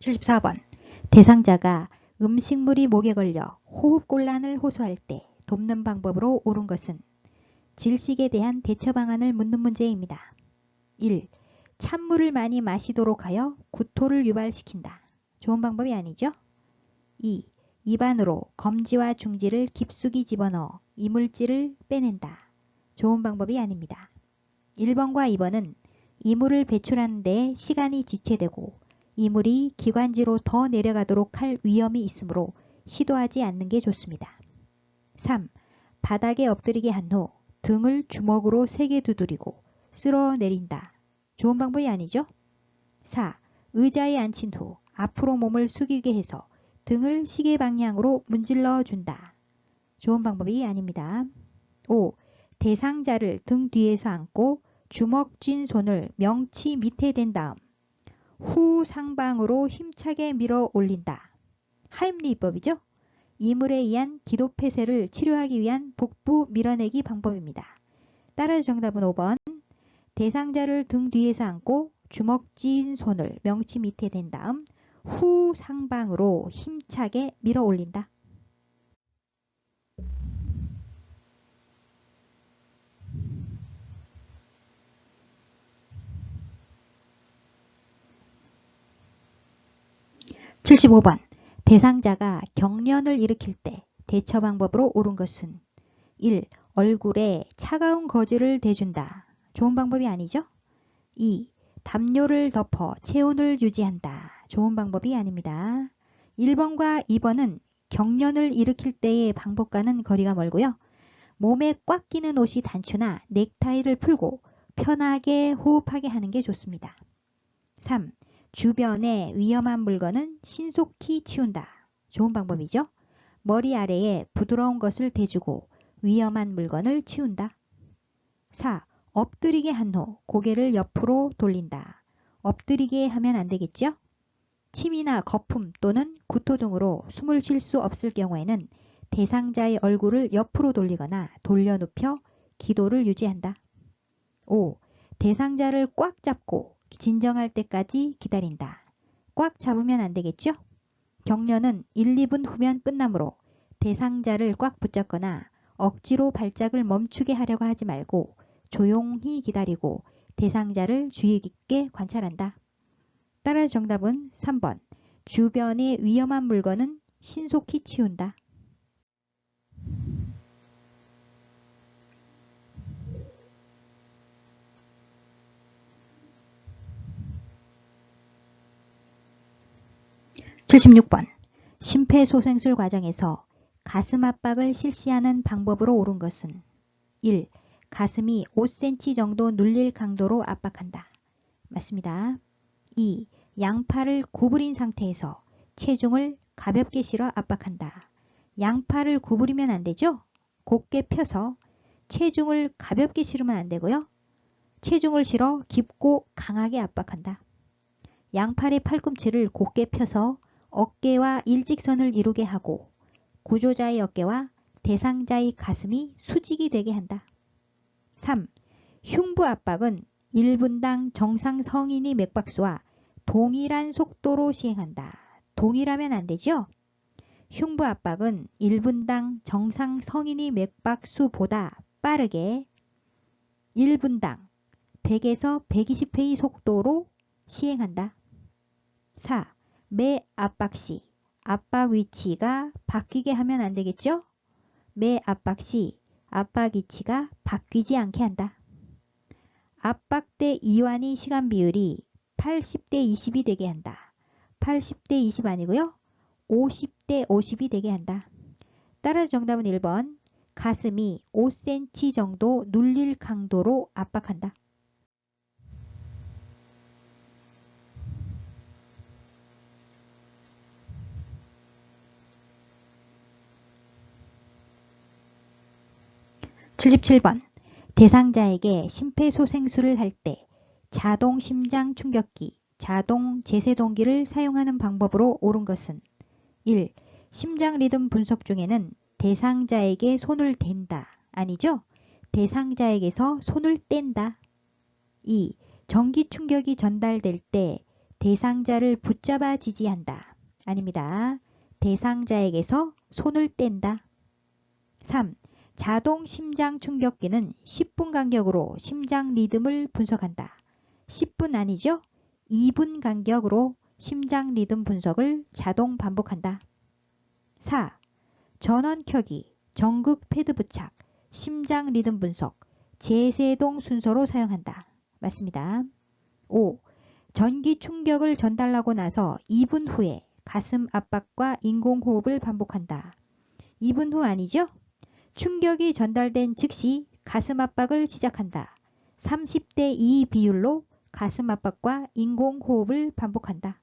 S1: (74번) 대상자가 음식물이 목에 걸려 호흡곤란을 호소할 때 돕는 방법으로 옳은 것은 질식에 대한 대처 방안을 묻는 문제입니다. 1. 찬물을 많이 마시도록 하여 구토를 유발시킨다. 좋은 방법이 아니죠? 2. 입안으로 검지와 중지를 깊숙이 집어넣어 이물질을 빼낸다. 좋은 방법이 아닙니다. 1번과 2번은 이물을 배출하는 데 시간이 지체되고 이물이 기관지로 더 내려가도록 할 위험이 있으므로 시도하지 않는 게 좋습니다. 3. 바닥에 엎드리게 한 후 등을 주먹으로 세게 두드리고 쓸어내린다. 좋은 방법이 아니죠? 4. 의자에 앉힌 후 앞으로 몸을 숙이게 해서 등을 시계 방향으로 문질러 준다. 좋은 방법이 아닙니다. 5. 대상자를 등 뒤에서 안고 주먹 쥔 손을 명치 밑에 댄 다음 후 상방으로 힘차게 밀어 올린다. 하임리히법이죠. 이물에 의한 기도폐쇄를 치료하기 위한 복부 밀어내기 방법입니다. 따라서 정답은 5번. 대상자를 등 뒤에서 안고 주먹 쥔 손을 명치 밑에 댄 다음 후 상방으로 힘차게 밀어 올린다. (75번) 대상자가 경련을 일으킬 때 대처 방법으로 옳은 것은 1. 얼굴에 차가운 거즈를 대준다. 좋은 방법이 아니죠? 2. 담요를 덮어 체온을 유지한다. 좋은 방법이 아닙니다. 1번과 2번은 경련을 일으킬 때의 방법과는 거리가 멀고요. 몸에 꽉 끼는 옷이 단추나 넥타이를 풀고 편하게 호흡하게 하는 게 좋습니다. 3. 주변에 위험한 물건은 신속히 치운다. 좋은 방법이죠. 머리 아래에 부드러운 것을 대주고 위험한 물건을 치운다. 4. 엎드리게 한 후 고개를 옆으로 돌린다. 엎드리게 하면 안 되겠죠? 침이나 거품 또는 구토 등으로 숨을 쉴 수 없을 경우에는 대상자의 얼굴을 옆으로 돌리거나 돌려눕혀 기도를 유지한다. 5. 대상자를 꽉 잡고 진정할 때까지 기다린다. 꽉 잡으면 안 되겠죠? 경련은 1, 2분 후면 끝나므로 대상자를 꽉 붙잡거나 억지로 발작을 멈추게 하려고 하지 말고 조용히 기다리고 대상자를 주의 깊게 관찰한다. 따라서 정답은 3번. 주변의 위험한 물건은 신속히 치운다. (76번) 심폐소생술 과정에서 가슴 압박을 실시하는 방법으로 옳은 것은 1. 가슴이 5cm 정도 눌릴 강도로 압박한다. 맞습니다. 2. 양팔을 구부린 상태에서 체중을 가볍게 실어 압박한다. 양팔을 구부리면 안 되죠? 곧게 펴서 체중을 가볍게 실으면 안 되고요. 체중을 실어 깊고 강하게 압박한다. 양팔의 팔꿈치를 곧게 펴서 어깨와 일직선을 이루게 하고 구조자의 어깨와 대상자의 가슴이 수직이 되게 한다. 3. 흉부 압박은 1분당 정상 성인의 맥박수와 동일한 속도로 시행한다. 동일하면 안 되죠? 흉부 압박은 1분당 정상 성인의 맥박수보다 빠르게 1분당 100에서 120회의 속도로 시행한다. 4. 매 압박 시 압박 위치가 바뀌게 하면 안 되겠죠? 매 압박 시 압박 위치가 바뀌지 않게 한다. 압박대 이완의 시간 비율이 80대 20이 되게 한다. 80대 20 아니고요. 50대 50이 되게 한다. 따라서 정답은 1번. 가슴이 5cm 정도 눌릴 강도로 압박한다. 77번. 대상자에게 심폐소생술을 할 때 자동 심장 충격기, 자동 제세동기를 사용하는 방법으로 옳은 것은 1. 심장 리듬 분석 중에는 대상자에게 손을 댄다. 아니죠? 대상자에게서 손을 뗀다. 2. 전기 충격이 전달될 때 대상자를 붙잡아 지지한다. 아닙니다. 대상자에게서 손을 뗀다. 3. 자동 심장 충격기는 10분 간격으로 심장 리듬을 분석한다. 10분 아니죠? 2분 간격으로 심장 리듬 분석을 자동 반복한다. 4. 전원 켜기, 전극 패드 부착, 심장 리듬 분석, 제세동 순서로 사용한다. 맞습니다. 5. 전기 충격을 전달하고 나서 2분 후에 가슴 압박과 인공호흡을 반복한다. 2분 후 아니죠? 충격이 전달된 즉시 가슴 압박을 시작한다. 30대 2 비율로 가슴 압박과 인공호흡을 반복한다.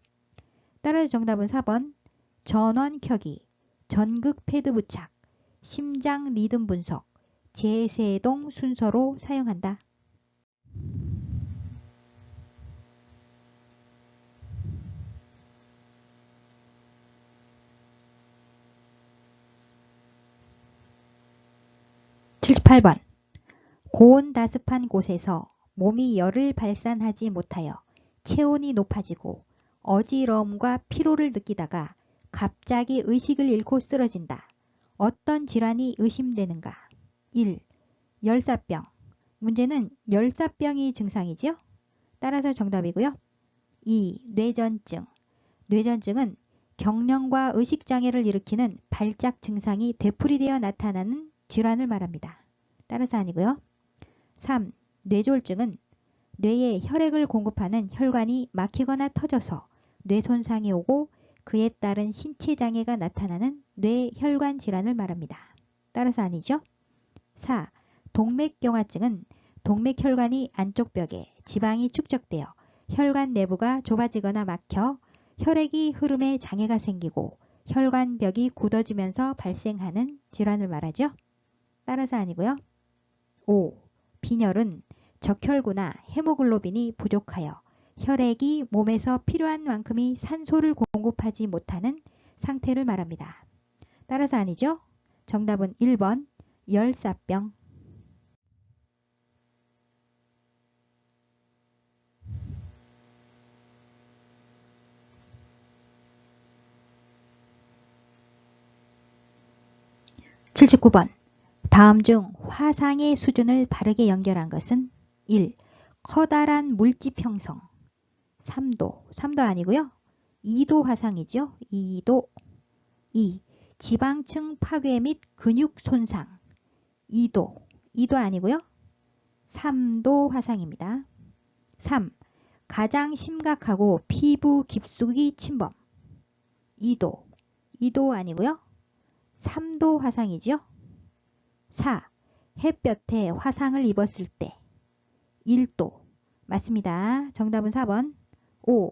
S1: 따라서 정답은 4번 전원 켜기, 전극 패드 부착, 심장 리듬 분석, 제세동 순서로 사용한다. (78번) 고온다습한 곳에서 몸이 열을 발산하지 못하여 체온이 높아지고 어지러움과 피로를 느끼다가 갑자기 의식을 잃고 쓰러진다. 어떤 질환이 의심되는가? 1. 열사병. 문제는 열사병이 증상이죠? 따라서 정답이고요. 2. 뇌전증. 뇌전증은 경련과 의식장애를 일으키는 발작 증상이 되풀이되어 나타나는 질환을 말합니다. 따라서 아니고요. 3. 뇌졸중은 뇌에 혈액을 공급하는 혈관이 막히거나 터져서 뇌 손상이 오고 그에 따른 신체 장애가 나타나는 뇌혈관 질환을 말합니다. 따라서 아니죠. 4. 동맥경화증은 동맥혈관이 안쪽 벽에 지방이 축적되어 혈관 내부가 좁아지거나 막혀 혈액이 흐름에 장애가 생기고 혈관벽이 굳어지면서 발생하는 질환을 말하죠. 따라서 아니고요. 5. 빈혈은 적혈구나 헤모글로빈이 부족하여 혈액이 몸에서 필요한 만큼의 산소를 공급하지 못하는 상태를 말합니다. 따라서 아니죠. 정답은 1번 열사병. (79번) 다음 중 화상의 수준을 바르게 연결한 것은 1. 커다란 물집 형성 3도 아니고요. 2도 화상이죠. 2도 2. 지방층 파괴 및 근육 손상 2도 아니고요. 3도 화상입니다. 3. 가장 심각하고 피부 깊숙이 침범 2도 아니고요. 3도 화상이죠. 4. 햇볕에 화상을 입었을 때 1도 맞습니다. 정답은 4번 5.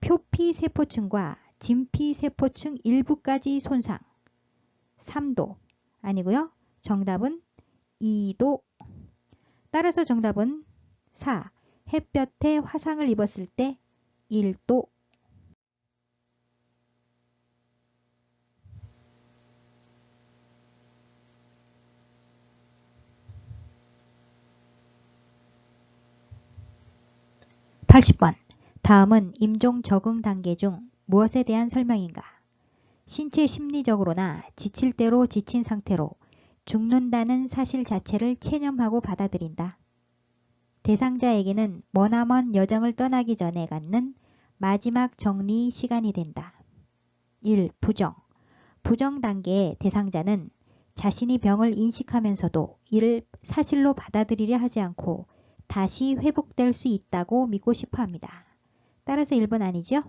S1: 표피세포층과 진피세포층 일부까지 손상 3도 아니고요. 정답은 2도. 따라서 정답은 4. 햇볕에 화상을 입었을 때 1도. (80번) 다음은 임종 적응 단계 중 무엇에 대한 설명인가? 신체 심리적으로나 지칠 대로 지친 상태로 죽는다는 사실 자체를 체념하고 받아들인다. 대상자에게는 머나먼 여정을 떠나기 전에 갖는 마지막 정리 시간이 된다. 1. 부정 단계의 대상자는 자신이 병을 인식하면서도 이를 사실로 받아들이려 하지 않고 다시 회복될 수 있다고 믿고 싶어 합니다. 따라서 1번 아니죠?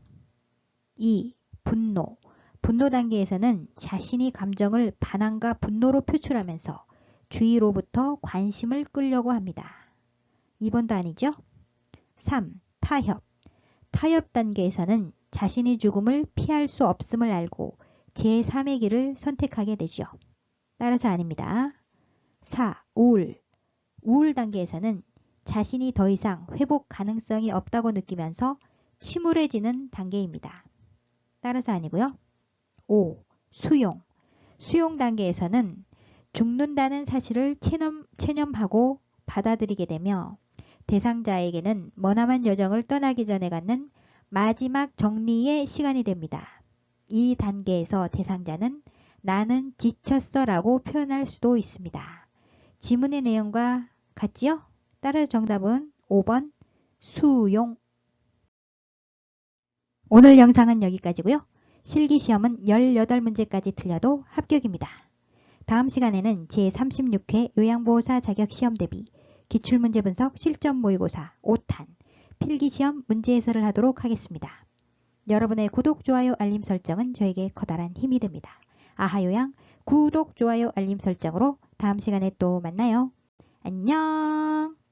S1: 2. 분노 단계에서는 자신이 감정을 반항과 분노로 표출하면서 주위로부터 관심을 끌려고 합니다. 2번도 아니죠? 3. 타협 단계에서는 자신이 죽음을 피할 수 없음을 알고 제3의 길을 선택하게 되죠. 따라서 아닙니다. 4. 우울. 우울 단계에서는 자신이 더 이상 회복 가능성이 없다고 느끼면서 침울해지는 단계입니다. 따라서 아니고요. 5. 수용. 수용 단계에서는 죽는다는 사실을 체념하고 받아들이게 되며 대상자에게는 머나먼 여정을 떠나기 전에 갖는 마지막 정리의 시간이 됩니다. 이 단계에서 대상자는 나는 지쳤어 라고 표현할 수도 있습니다. 지문의 내용과 같지요? 따라서 정답은 5번 수용. 오늘 영상은 여기까지고요. 실기시험은 18문제까지 틀려도 합격입니다. 다음 시간에는 제36회 요양보호사 자격시험 대비 기출문제 분석 실전 모의고사 5탄 필기시험 문제 해설을 하도록 하겠습니다. 여러분의 구독, 좋아요, 알림 설정은 저에게 커다란 힘이 됩니다. 아하요양 구독, 좋아요, 알림 설정으로 다음 시간에 또 만나요. 안녕.